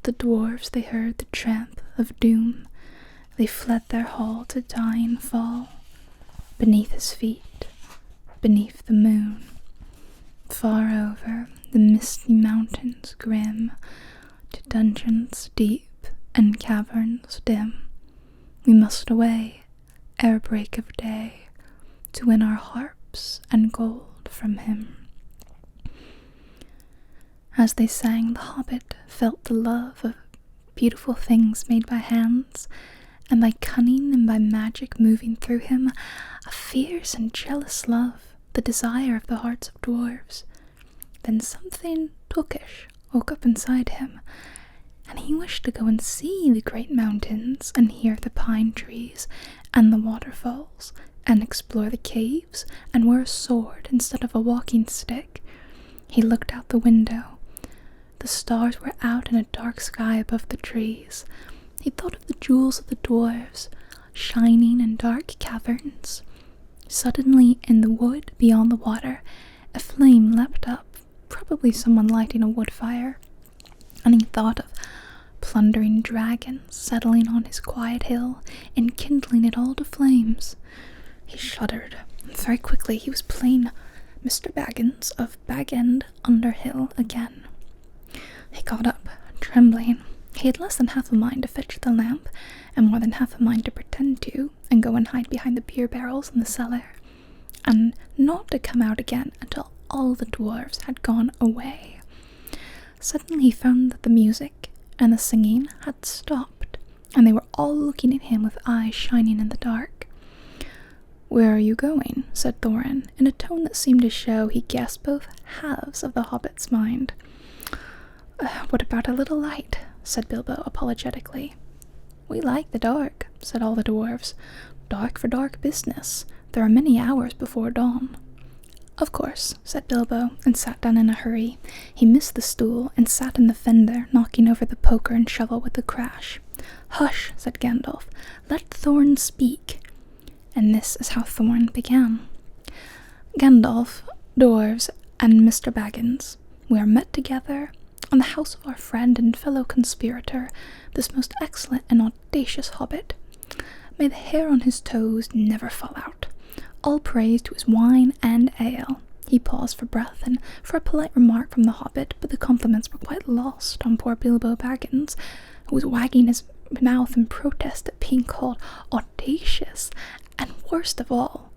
Speaker 1: The dwarves, they heard the tramp of doom. They fled their hall to die and fall beneath his feet, beneath the moon. Far over the misty mountains grim, to dungeons deep and caverns dim, we must away ere break of day, to win our harps and gold from him. As they sang, the hobbit felt the love of beautiful things made by hands, and by cunning and by magic moving through him, a fierce and jealous love, the desire of the hearts of dwarves. Then something Tolkish woke up inside him, and he wished to go and see the great mountains, and hear the pine trees, and the waterfalls, and explore the caves, and wear a sword instead of a walking stick. He looked out the window. The stars were out in a dark sky above the trees. He thought of the jewels of the dwarves, shining in dark caverns. Suddenly, in the wood beyond the water, a flame leapt up, probably someone lighting a wood fire, and he thought of plundering dragons settling on his quiet hill and kindling it all to flames. He shuddered. Very quickly he was playing Mr. Baggins of Bag End Underhill again. He got up, trembling. He had less than half a mind to fetch the lamp, and more than half a mind to pretend to, and go and hide behind the beer barrels in the cellar, and not to come out again until all the dwarves had gone away. Suddenly he found that the music and the singing had stopped, and they were all looking at him with eyes shining in the dark. "Where are you going?" said Thorin, in a tone that seemed to show he guessed both halves of the hobbit's mind. What about a little light?" said Bilbo apologetically. "We like the dark," said all the dwarves. "Dark for dark business. There are many hours before dawn." "Of course," said Bilbo, and sat down in a hurry. He missed the stool and sat in the fender, knocking over the poker and shovel with a crash. "Hush," said Gandalf. "Let Thorin speak." And this is how Thorin began. "Gandalf, dwarves, and Mr. Baggins, we are met together on the house of our friend and fellow conspirator, this most excellent and audacious hobbit. May the hair on his toes never fall out. All praise to his wine and ale." He paused for breath and for a polite remark from the hobbit, but the compliments were quite lost on poor Bilbo Baggins, who was wagging his mouth in protest at being called audacious, and worst of all,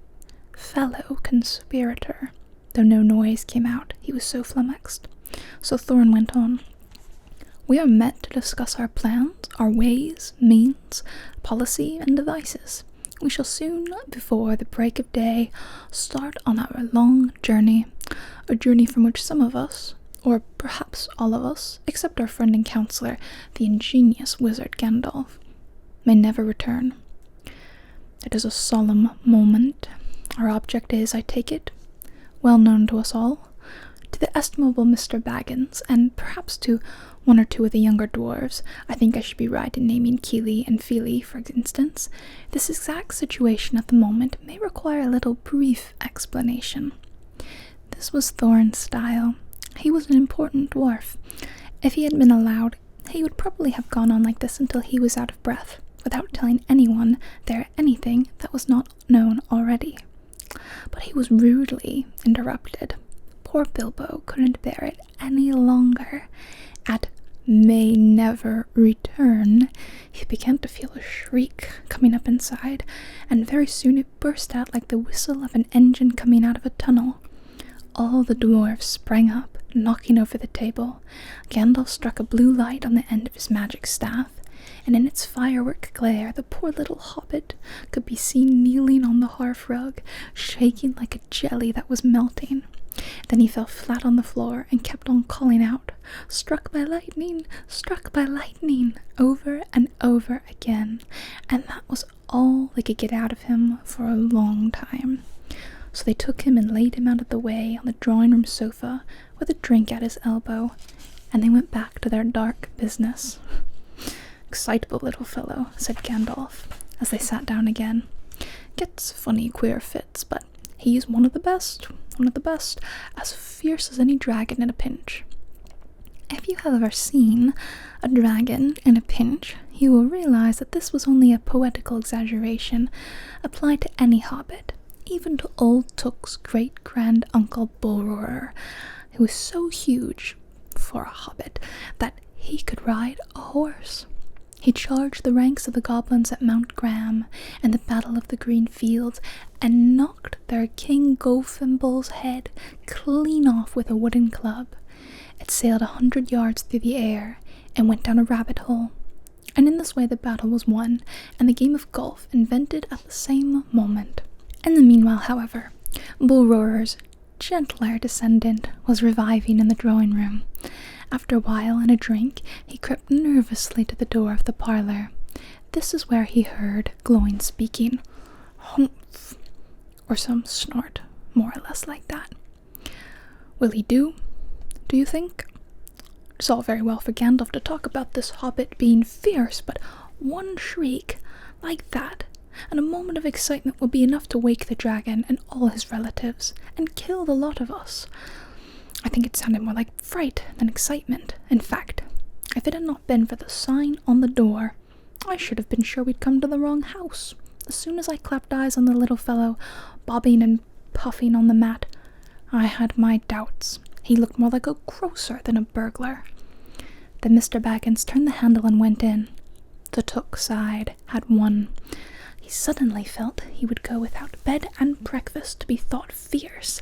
Speaker 1: fellow conspirator, though no noise came out, he was so flummoxed. So Thorin went on. "We are met to discuss our plans, our ways, means, policy, and devices. We shall soon, before the break of day, start on our long journey, a journey from which some of us, or perhaps all of us, except our friend and counselor, the ingenious wizard Gandalf, may never return. It is a solemn moment. Our object is, I take it, well known to us all. To the estimable Mr. Baggins, and perhaps to one or two of the younger dwarves, I think I should be right in naming Keely and Feely, for instance, this exact situation at the moment may require a little brief explanation." This was Thorin's style. He was an important dwarf. If he had been allowed, he would probably have gone on like this until he was out of breath, without telling anyone there anything that was not known already. But he was rudely interrupted. Poor Bilbo couldn't bear it any longer. At "may never return," he began to feel a shriek coming up inside, and very soon it burst out like the whistle of an engine coming out of a tunnel. All the dwarves sprang up, knocking over the table. Gandalf struck a blue light on the end of his magic staff, and in its firework glare the poor little hobbit could be seen kneeling on the hearth-rug, shaking like a jelly that was melting. Then he fell flat on the floor and kept on calling out, struck by lightning, over and over again, and that was all they could get out of him for a long time. So they took him and laid him out of the way on the drawing-room sofa with a drink at his elbow, and they went back to their dark business. "Excitable little fellow," said Gandalf, as they sat down again. "Gets funny queer fits, but he's one of the best, as fierce as any dragon in a pinch." If you have ever seen a dragon in a pinch, you will realize that this was only a poetical exaggeration applied to any hobbit, even to old Took's great-grand-uncle Bull-Roarer, who was so huge, for a hobbit, that he could ride a horse. He charged the ranks of the goblins at Mount Graham and the Battle of the Green Fields, and knocked their King Gofimble's head clean off with a wooden club. It sailed 100 yards through the air and went down a rabbit hole. And in this way the battle was won, and the game of golf invented at the same moment. In the meanwhile, however, Bull-Roarer's gentler descendant was reviving in the drawing-room. After a while and a drink, he crept nervously to the door of the parlour. this is where he heard Gloin speaking. Humph, or some snort, more or less like that. Will he do you think? It's all very well for Gandalf to talk about this hobbit being fierce, but one shriek like that, and a moment of excitement will be enough to wake the dragon and all his relatives, and kill the lot of us. I think it sounded more like fright than excitement. In fact, if it had not been for the sign on the door, I should have been sure we'd come to the wrong house. As soon as I clapped eyes on the little fellow, bobbing and puffing on the mat, I had my doubts. He looked more like a grocer than a burglar. Then Mr. Baggins turned the handle and went in. The Took sighed, had won. He suddenly felt he would go without bed and breakfast to be thought fierce.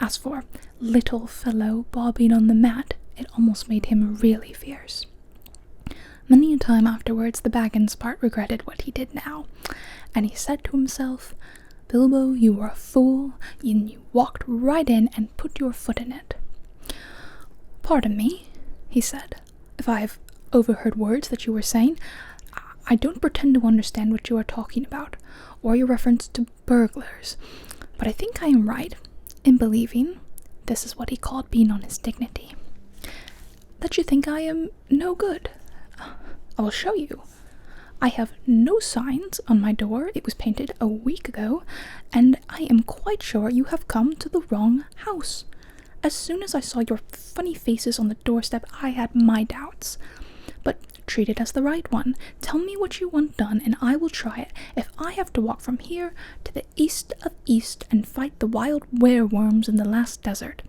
Speaker 1: As for little fellow bobbing on the mat, it almost made him really fierce. Many a time afterwards the Baggins part regretted what he did now, and he said to himself, Bilbo, you were a fool, and you walked right in and put your foot in it. Pardon me, he said, if I have overheard words that you were saying. I don't pretend to understand what you are talking about, or your reference to burglars, but I think I am right in believing, this is what he called being on his dignity, that you think I am no good. I will show you. I have no signs on my door. It was painted a week ago, and I am quite sure you have come to the wrong house. As soon as I saw your funny faces on the doorstep, I had my doubts. But treat it as the right one. Tell me what you want done, and I will try it. If I have to walk from here to the east of east and fight the wild wereworms in the last desert.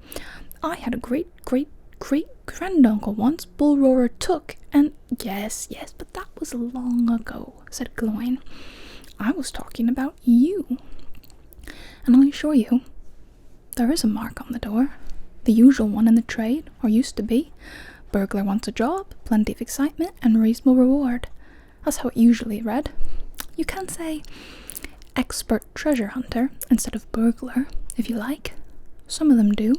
Speaker 1: I had a great-great-great-granduncle once Bullroarer Took, and yes, but that was long ago, said Gloin. I was talking about you. And I assure you, there is a mark on the door. The usual one in the trade, or used to be. Burglar wants a job, plenty of excitement, and reasonable reward. That's how it usually read. You can say expert treasure hunter instead of burglar, if you like. Some of them do.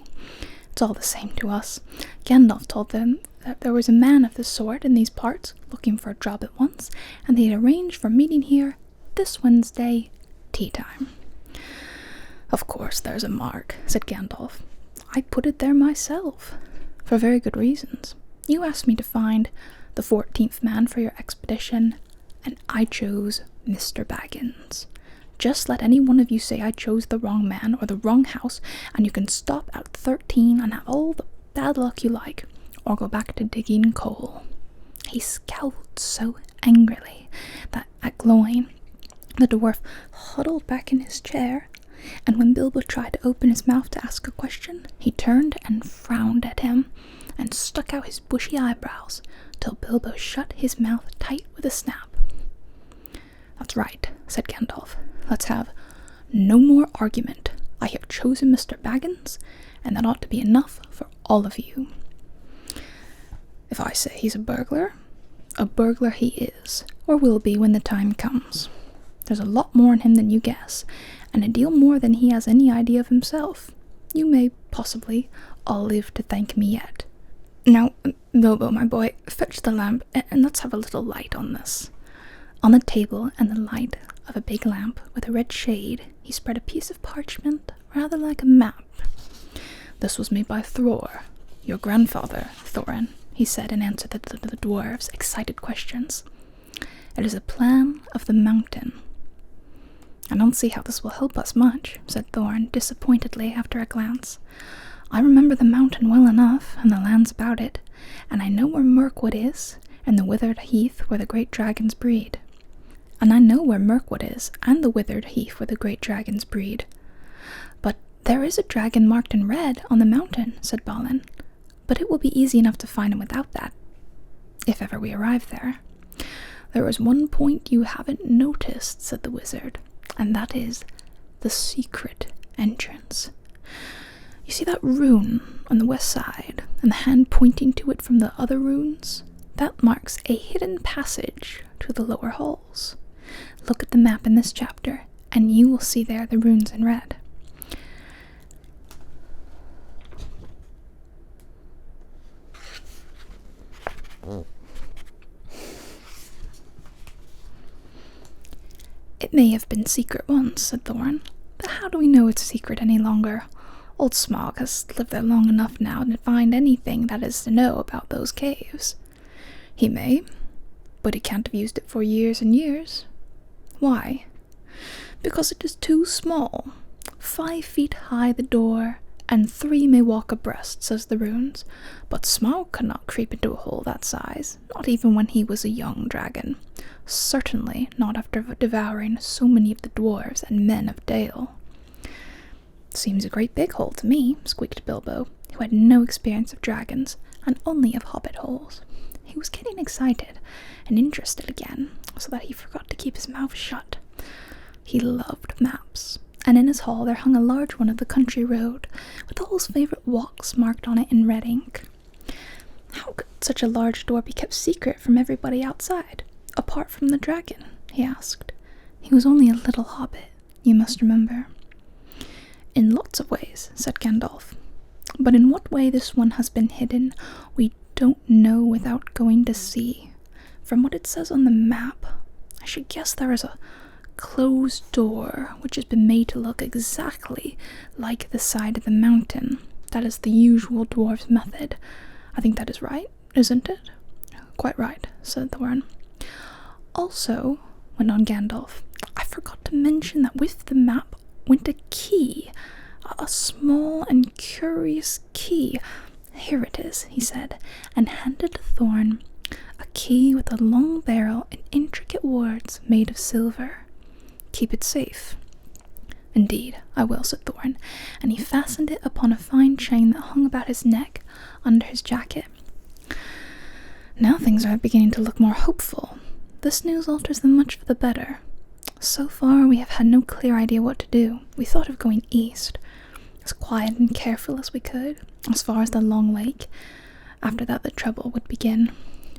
Speaker 1: It's all the same to us. Gandalf told them that there was a man of this sort in these parts, looking for a job at once, and they had arranged for meeting here this Wednesday, tea time. Of course there's a mark, said Gandalf. I put it there myself, for very good reasons. You asked me to find the 14th man for your expedition, and I chose Mr. Baggins. Just let any one of you say I chose the wrong man or the wrong house, and you can stop at 13 and have all the bad luck you like, or go back to digging coal. He scowled so angrily that at Gloin, the dwarf huddled back in his chair, and when Bilbo tried to open his mouth to ask a question, he turned and frowned at him, and stuck out his bushy eyebrows, till Bilbo shut his mouth tight with a snap. That's right, said Gandalf. Let's have no more argument. I have chosen Mr. Baggins, and that ought to be enough for all of you. If I say he's a burglar he is, or will be when the time comes. There's a lot more in him than you guess, and a deal more than he has any idea of himself. You may possibly all live to thank me yet. Now, Bilbo, my boy, fetch the lamp, and let's have a little light on this. On the table, in the light of a big lamp with a red shade, he spread a piece of parchment, rather like a map. This was made by Thror, your grandfather, Thorin, he said in answer to the dwarves' excited questions. It is a plan of the mountain. I don't see how this will help us much, said Thorin disappointedly after a glance. I remember the mountain well enough, and the lands about it, and I know where Mirkwood is, and the withered heath where the great dragons breed. And I know where Mirkwood is, and the withered heath where the great dragons breed. But there is a dragon marked in red on the mountain, said Balin, but it will be easy enough to find him without that, if ever we arrive there. There is one point you haven't noticed, said the wizard, and that is the secret entrance. You see that rune on the west side, and the hand pointing to it from the other runes? That marks a hidden passage to the lower halls. Look at the map in this chapter, and you will see there the runes in red. "It may have been secret once," said Thorin, "but how do we know it's secret any longer? Old Smaug has lived there long enough now to find anything that is to know about those caves." "He may, but he can't have used it for years and years." "Why?" "Because it is too small. 5 feet high the door, and 3 may walk abreast," says the runes. "But Smaug could not creep into a hole that size, not even when he was a young dragon. Certainly not after devouring so many of the dwarves and men of Dale." "Seems a great big hole to me," squeaked Bilbo, who had no experience of dragons, and only of hobbit holes. He was getting excited and interested again, so that he forgot to keep his mouth shut. He loved maps, and in his hall there hung a large one of the country road, with all his favourite walks marked on it in red ink. How could such a large door be kept secret from everybody outside, apart from the dragon? He asked. He was only a little hobbit, you must remember. "In lots of ways," said Gandalf. "But in what way this one has been hidden, we don't know without going to see. From what it says on the map, I should guess there is a closed door which has been made to look exactly like the side of the mountain. That is the usual dwarves' method. I think that is right, isn't it?" "Quite right," said Thorin. "Also," went on Gandalf, "I forgot to mention that with the map went a key, a small and curious key. Here it is," he said, and handed to Thorin a key with a long barrel and intricate wards made of silver. "Keep it safe." "Indeed, I will," said Thorin, and he fastened it upon a fine chain that hung about his neck under his jacket. "Now things are beginning to look more hopeful. This news alters them much for the better. So far we have had no clear idea what to do. We thought of going east, as quiet and careful as we could, as far as the Long Lake. After that the trouble would begin."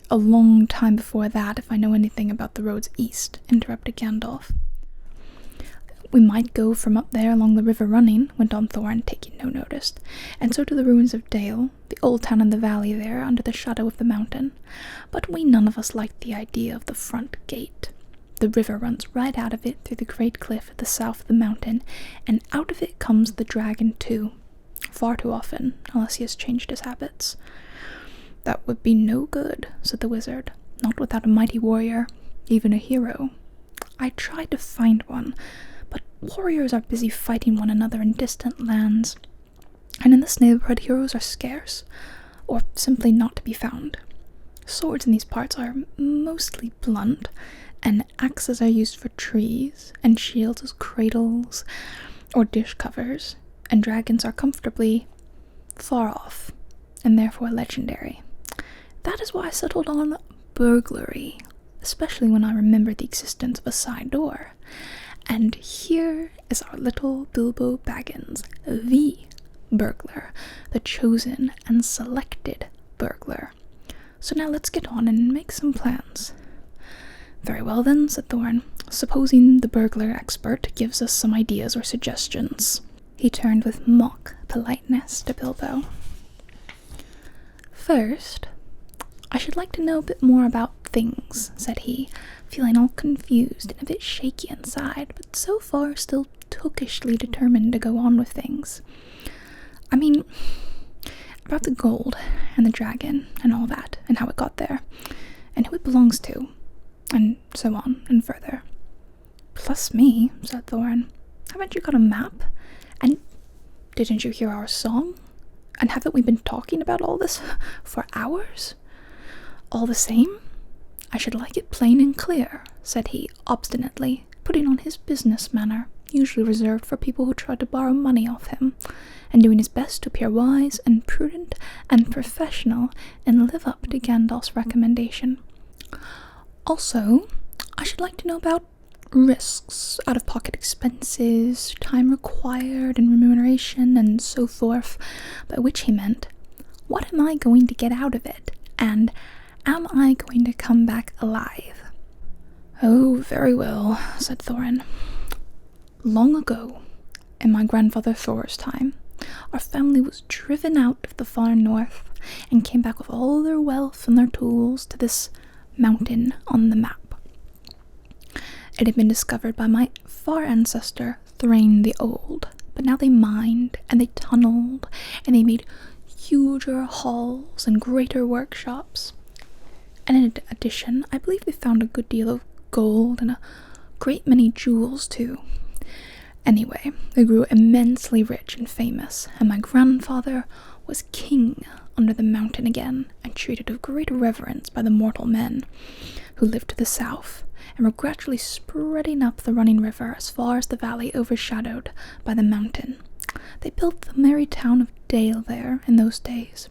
Speaker 1: "A long time before that, if I know anything about the roads east," interrupted Gandalf. "We might go from up there along the river running," went on Thorin, taking no notice, "and so to the ruins of Dale, the old town in the valley there, under the shadow of the mountain. But we none of us liked the idea of the front gate. The river runs right out of it through the great cliff at the south of the mountain, and out of it comes the dragon too. Far too often, unless he has changed his habits." "That would be no good," said the wizard. "Not without a mighty warrior, even a hero." "I tried to find one, but warriors are busy fighting one another in distant lands, and in this neighborhood heroes are scarce, or simply not to be found. Swords in these parts are mostly blunt, and axes are used for trees, and shields as cradles or dish covers, and dragons are comfortably far off, and therefore legendary. That is why I settled on burglary, especially when I remembered the existence of a side door. And here is our little Bilbo Baggins, the burglar, the chosen and selected burglar. So now let's get on and make some plans." "Very well then," said Thorin. "Supposing the burglar expert gives us some ideas or suggestions." He turned with mock politeness to Bilbo. "First, I should like to know a bit more about things," said he, feeling all confused and a bit shaky inside, but so far still tookishly determined to go on with things. "I mean, about the gold and the dragon and all that, and how it got there, and who it belongs to, and so on and further." "Plus me," said Thorin. "Haven't you got a map? And didn't you hear our song? And haven't we been talking about all this for hours? All the same, I should like it plain and clear," said he obstinately, putting on his business manner, usually reserved for people who tried to borrow money off him, and doing his best to appear wise and prudent and professional and live up to Gandalf's recommendation. "Also, I should like to know about risks, out-of-pocket expenses, time required and remuneration, and so forth," by which he meant, what am I going to get out of it, and am I going to come back alive? "Oh, very well," said Thorin. "Long ago, in my grandfather Thor's time, our family was driven out of the far north and came back with all their wealth and their tools to this mountain on the map. It had been discovered by my far ancestor, Thrain the Old, but now they mined, and they tunneled, and they made huger halls and greater workshops. And in addition, I believe they found a good deal of gold and a great many jewels too. Anyway, they grew immensely rich and famous, and my grandfather was king under the mountain again, and treated with great reverence by the mortal men who lived to the south, and were gradually spreading up the running river as far as the valley overshadowed by the mountain. They built the merry town of Dale there in those days.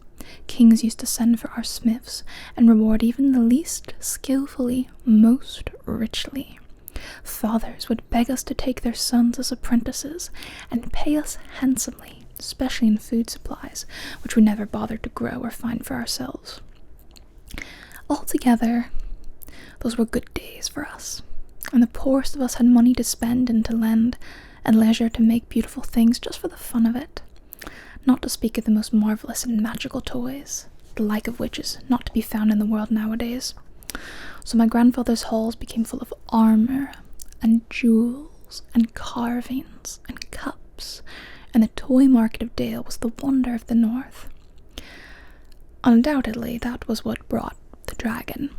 Speaker 1: Kings used to send for our smiths, and reward even the least skillfully most richly. Fathers would beg us to take their sons as apprentices, and pay us handsomely, especially in food supplies, which we never bothered to grow or find for ourselves. Altogether, those were good days for us, and the poorest of us had money to spend and to lend, and leisure to make beautiful things just for the fun of it, not to speak of the most marvellous and magical toys, the like of which is not to be found in the world nowadays. So my grandfather's halls became full of armour, and jewels, and carvings, and cups, and the toy market of Dale was the wonder of the north. Undoubtedly, that was what brought the dragon.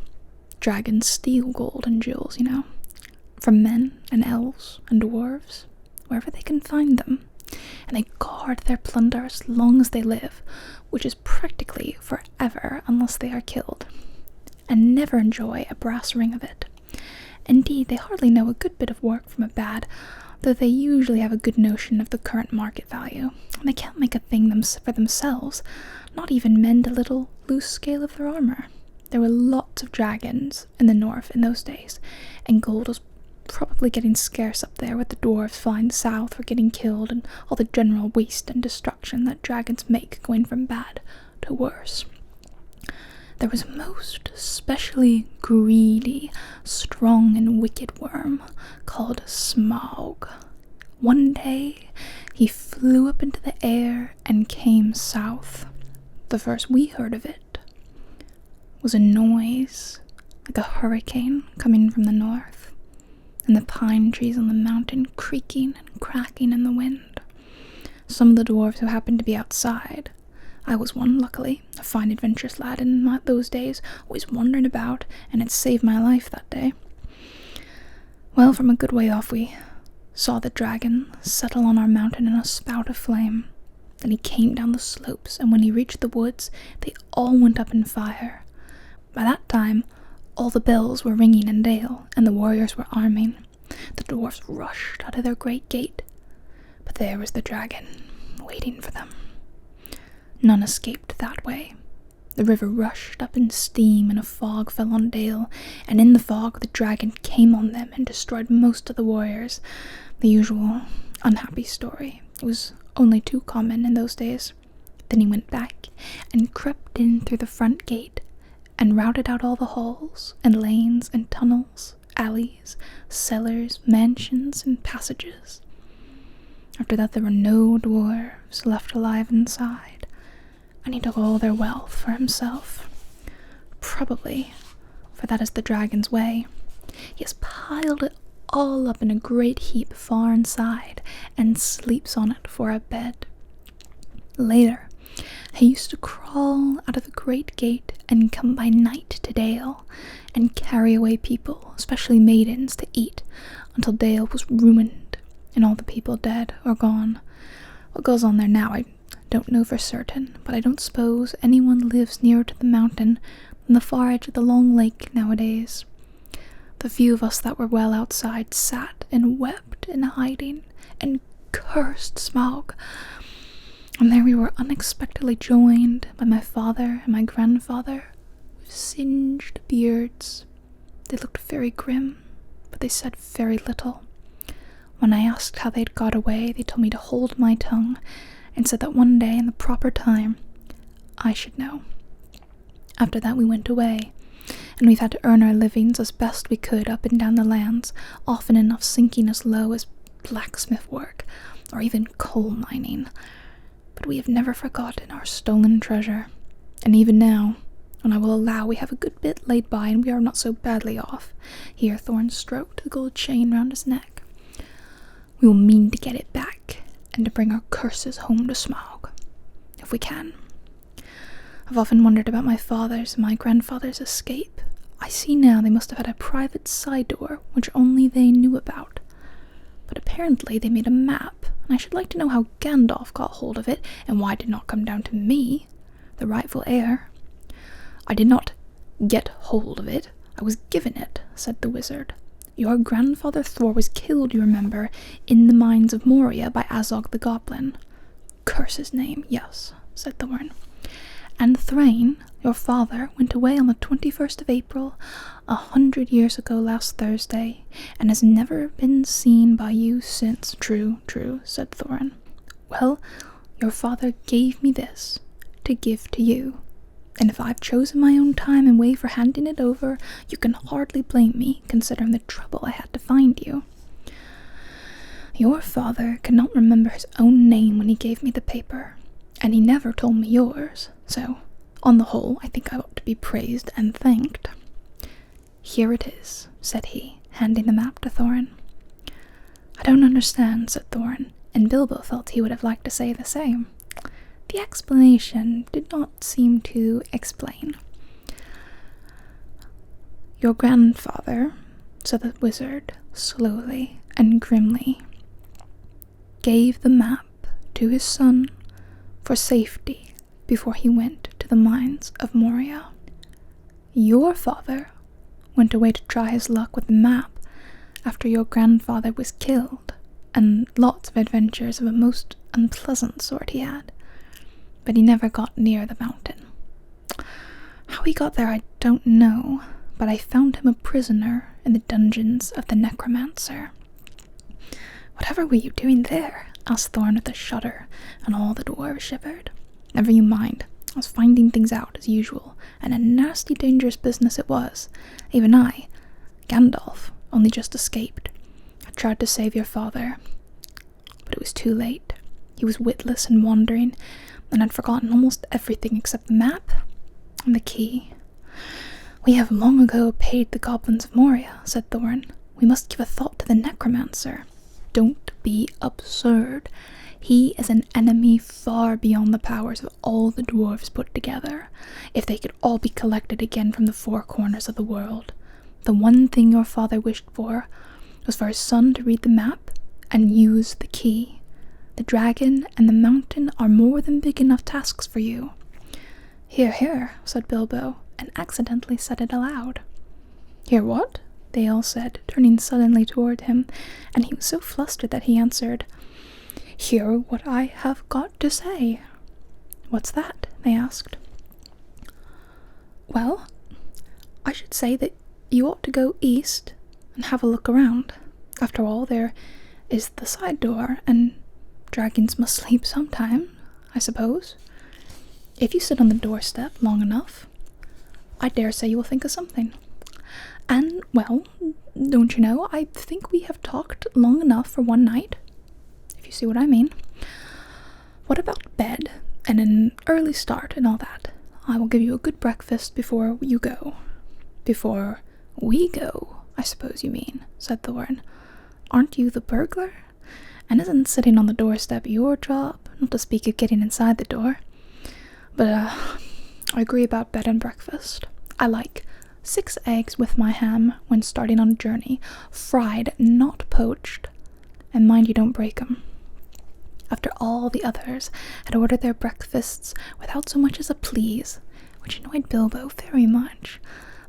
Speaker 1: Dragons steal gold and jewels, from men and elves and dwarves, wherever they can find them, and they guard their plunder as long as they live, which is practically forever unless they are killed, and never enjoy a brass ring of it. Indeed, they hardly know a good bit of work from a bad, though they usually have a good notion of the current market value, and they can't make a thing for themselves, not even mend a little loose scale of their armour. There were lots of dragons in the north in those days, and gold was probably getting scarce up there with the dwarves flying south or getting killed, and all the general waste and destruction that dragons make going from bad to worse. There was a most especially greedy, strong and wicked worm called Smaug. One day he flew up into the air and came south. The first we heard of it was a noise like a hurricane coming from the north, and the pine trees on the mountain creaking and cracking in the wind. Some of the dwarves who happened to be outside, I was one, luckily, a fine adventurous lad in those days, always wandering about, and it saved my life that day. Well, from a good way off we saw the dragon settle on our mountain in a spout of flame. Then he came down the slopes, and when he reached the woods, they all went up in fire. By that time, all the bells were ringing in Dale, and the warriors were arming. The dwarfs rushed out of their great gate, but there was the dragon, waiting for them. None escaped that way. The river rushed up in steam, and a fog fell on Dale, and in the fog the dragon came on them and destroyed most of the warriors. The usual unhappy story. It was only too common in those days. Then he went back and crept in through the front gate, and routed out all the halls and lanes and tunnels, alleys, cellars, mansions, and passages. After that there were no dwarves left alive inside, and he took all their wealth for himself. Probably, for that is the dragon's way. He has piled it all up in a great heap far inside, and sleeps on it for a bed. Later, he used to crawl out of the great gate and come by night to Dale, and carry away people, especially maidens, to eat, until Dale was ruined, and all the people dead or gone. What goes on there now I don't know for certain, but I don't suppose anyone lives nearer to the mountain than the far edge of the long lake nowadays. The few of us that were well outside sat and wept in hiding, and cursed Smaug. And there we were unexpectedly joined by my father and my grandfather, with singed beards. They looked very grim, but they said very little. When I asked how they'd got away, they told me to hold my tongue, and said that one day in the proper time I should know. After that we went away, and we've had to earn our livings as best we could up and down the lands, often enough sinking as low as blacksmith work, or even coal mining. But we have never forgotten our stolen treasure, and even now and I will allow we have a good bit laid by and we are not so badly off. Here Thorn stroked the gold chain round his neck. We will mean to get it back, and to bring our curses home to Smaug, if we can. I've often wondered about my father's and my grandfather's escape. I see now they must have had a private side door, which only they knew about. But apparently they made a map, and I should like to know how Gandalf got hold of it, and why it did not come down to me, the rightful heir. I did not get hold of it, I was given it, said the wizard. Your grandfather Thor was killed, you remember, in the mines of Moria by Azog the Goblin. Curse his name, yes, said Thorn. And Thrain, your father, went away on the 21st of April, 100 years ago last Thursday, and has never been seen by you since. True, said Thorin. Well, your father gave me this, to give to you. And if I've chosen my own time and way for handing it over, you can hardly blame me, considering the trouble I had to find you. Your father could not remember his own name when he gave me the paper, and he never told me yours, so, on the whole, I think I ought to be praised and thanked. Here it is, said he, handing the map to Thorin. I don't understand, said Thorin, and Bilbo felt he would have liked to say the same. The explanation did not seem to explain. Your grandfather, said the wizard, slowly and grimly, gave the map to his son for safety before he went to the mines of Moria. Your father went away to try his luck with the map after your grandfather was killed, and lots of adventures of a most unpleasant sort he had. But he never got near the mountain. How he got there I don't know, but I found him a prisoner in the dungeons of the necromancer. Whatever were you doing there? Asked Thorn with a shudder, and all the dwarves shivered. Never you mind, I was finding things out as usual, and a nasty dangerous business it was. Even I, Gandalf, only just escaped. I tried to save your father, but it was too late. He was witless and wandering, and I'd forgotten almost everything except the map and the key. We have long ago paid the goblins of Moria, said Thorin. We must give a thought to the necromancer. Don't be absurd. He is an enemy far beyond the powers of all the dwarves put together, if they could all be collected again from the four corners of the world. The one thing your father wished for was for his son to read the map and use the key. The dragon and the mountain are more than big enough tasks for you. Hear, hear, said Bilbo, and accidentally said it aloud. Hear what? They all said, turning suddenly toward him, and he was so flustered that he answered, Hear what I have got to say. What's that? They asked. Well, I should say that you ought to go east and have a look around. After all, there is the side door, and dragons must sleep sometime, I suppose. If you sit on the doorstep long enough, I dare say you will think of something. And, well, don't you know, I think we have talked long enough for one night, if you see what I mean. What about bed, and an early start and all that? I will give you a good breakfast before you go. Before we go, I suppose you mean, said Thorin. Aren't you the burglar? And isn't sitting on the doorstep your job, not to speak of getting inside the door? But, I agree about bed and breakfast. I like 6 eggs with my ham when starting on a journey, fried, not poached, and mind you don't break 'em. After all the others had ordered their breakfasts without so much as a please, which annoyed Bilbo very much,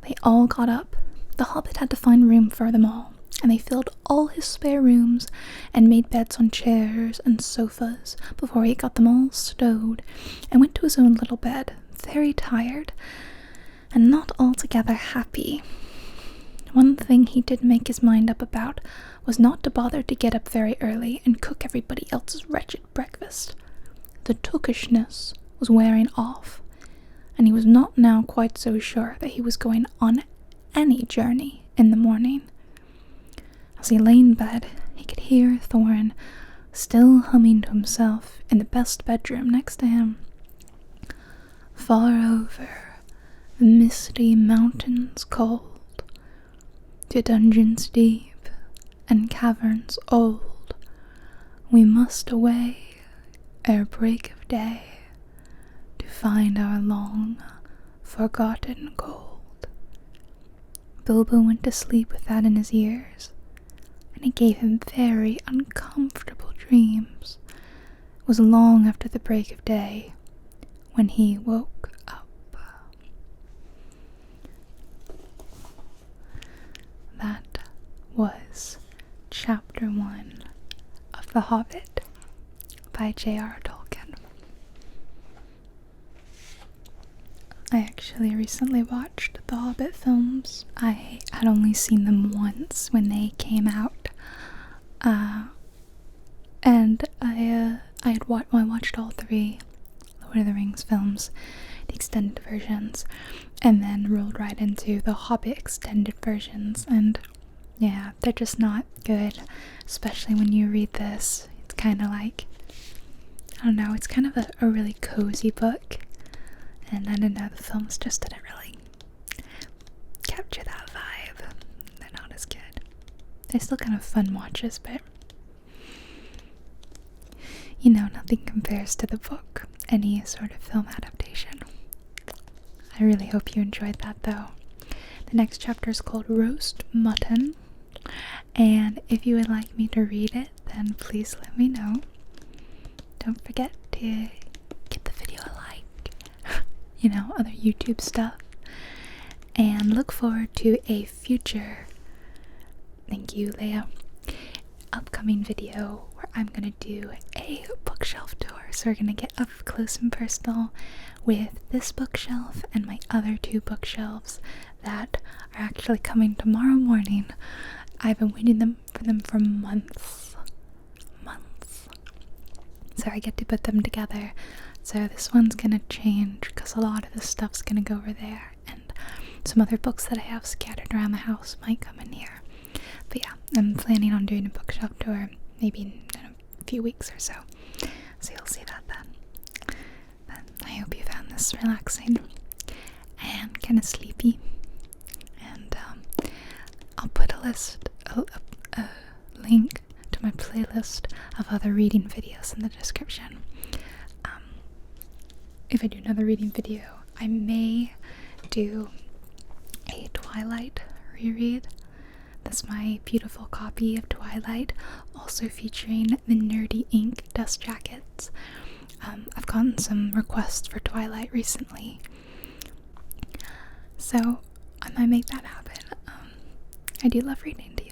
Speaker 1: they all got up. The Hobbit had to find room for them all, and they filled all his spare rooms and made beds on chairs and sofas before he got them all stowed, and went to his own little bed, very tired, and not altogether happy. One thing he did make his mind up about was not to bother to get up very early and cook everybody else's wretched breakfast. The tookishness was wearing off, and he was not now quite so sure that he was going on any journey in the morning. As he lay in bed, he could hear Thorin still humming to himself in the best bedroom next to him. Far over the misty mountains cold, to dungeons deep and caverns old, we must away ere break of day, to find our long forgotten gold. Bilbo went to sleep with that in his ears, and it gave him very uncomfortable dreams. It was long after the break of day when he woke up. That was Chapter 1 of The Hobbit by J.R.R. Tolkien. I actually recently watched the Hobbit films. I had only seen them once when they came out, and I watched all 3 Lord of the Rings films, the extended versions, and then rolled right into the Hobbit extended versions, and yeah, they're just not good, especially when you read this. It's kind of like, I don't know, it's kind of a really cozy book, and I don't know, the films just didn't really capture that vibe. They're not as good. They're still kind of fun watches, but you know, nothing compares to the book, any sort of film adaptation. I really hope you enjoyed that, though. The next chapter is called Roast Mutton, and if you would like me to read it, then please let me know. Don't forget to give the video a like, you know, other YouTube stuff, and look forward to a future, thank you, Leia, upcoming video where I'm gonna do a bookshelf tour. So we're gonna get up close and personal with this bookshelf and my other 2 bookshelves that are actually coming tomorrow morning. I've been waiting for them for months. So I get to put them together. So this one's gonna change because a lot of this stuff's gonna go over there, and some other books that I have scattered around the house might come in here. But yeah, I'm planning on doing a bookshelf tour maybe in a few weeks or so. So you'll see that then. But I hope you found this relaxing and kind of sleepy. And I'll put a link to my playlist of other reading videos in the description. If I do another reading video, I may do a Twilight reread. That's my beautiful copy of Twilight, also featuring the Nerdy Ink dust jackets. I've gotten some requests for Twilight recently, so I might make that happen. I do love reading to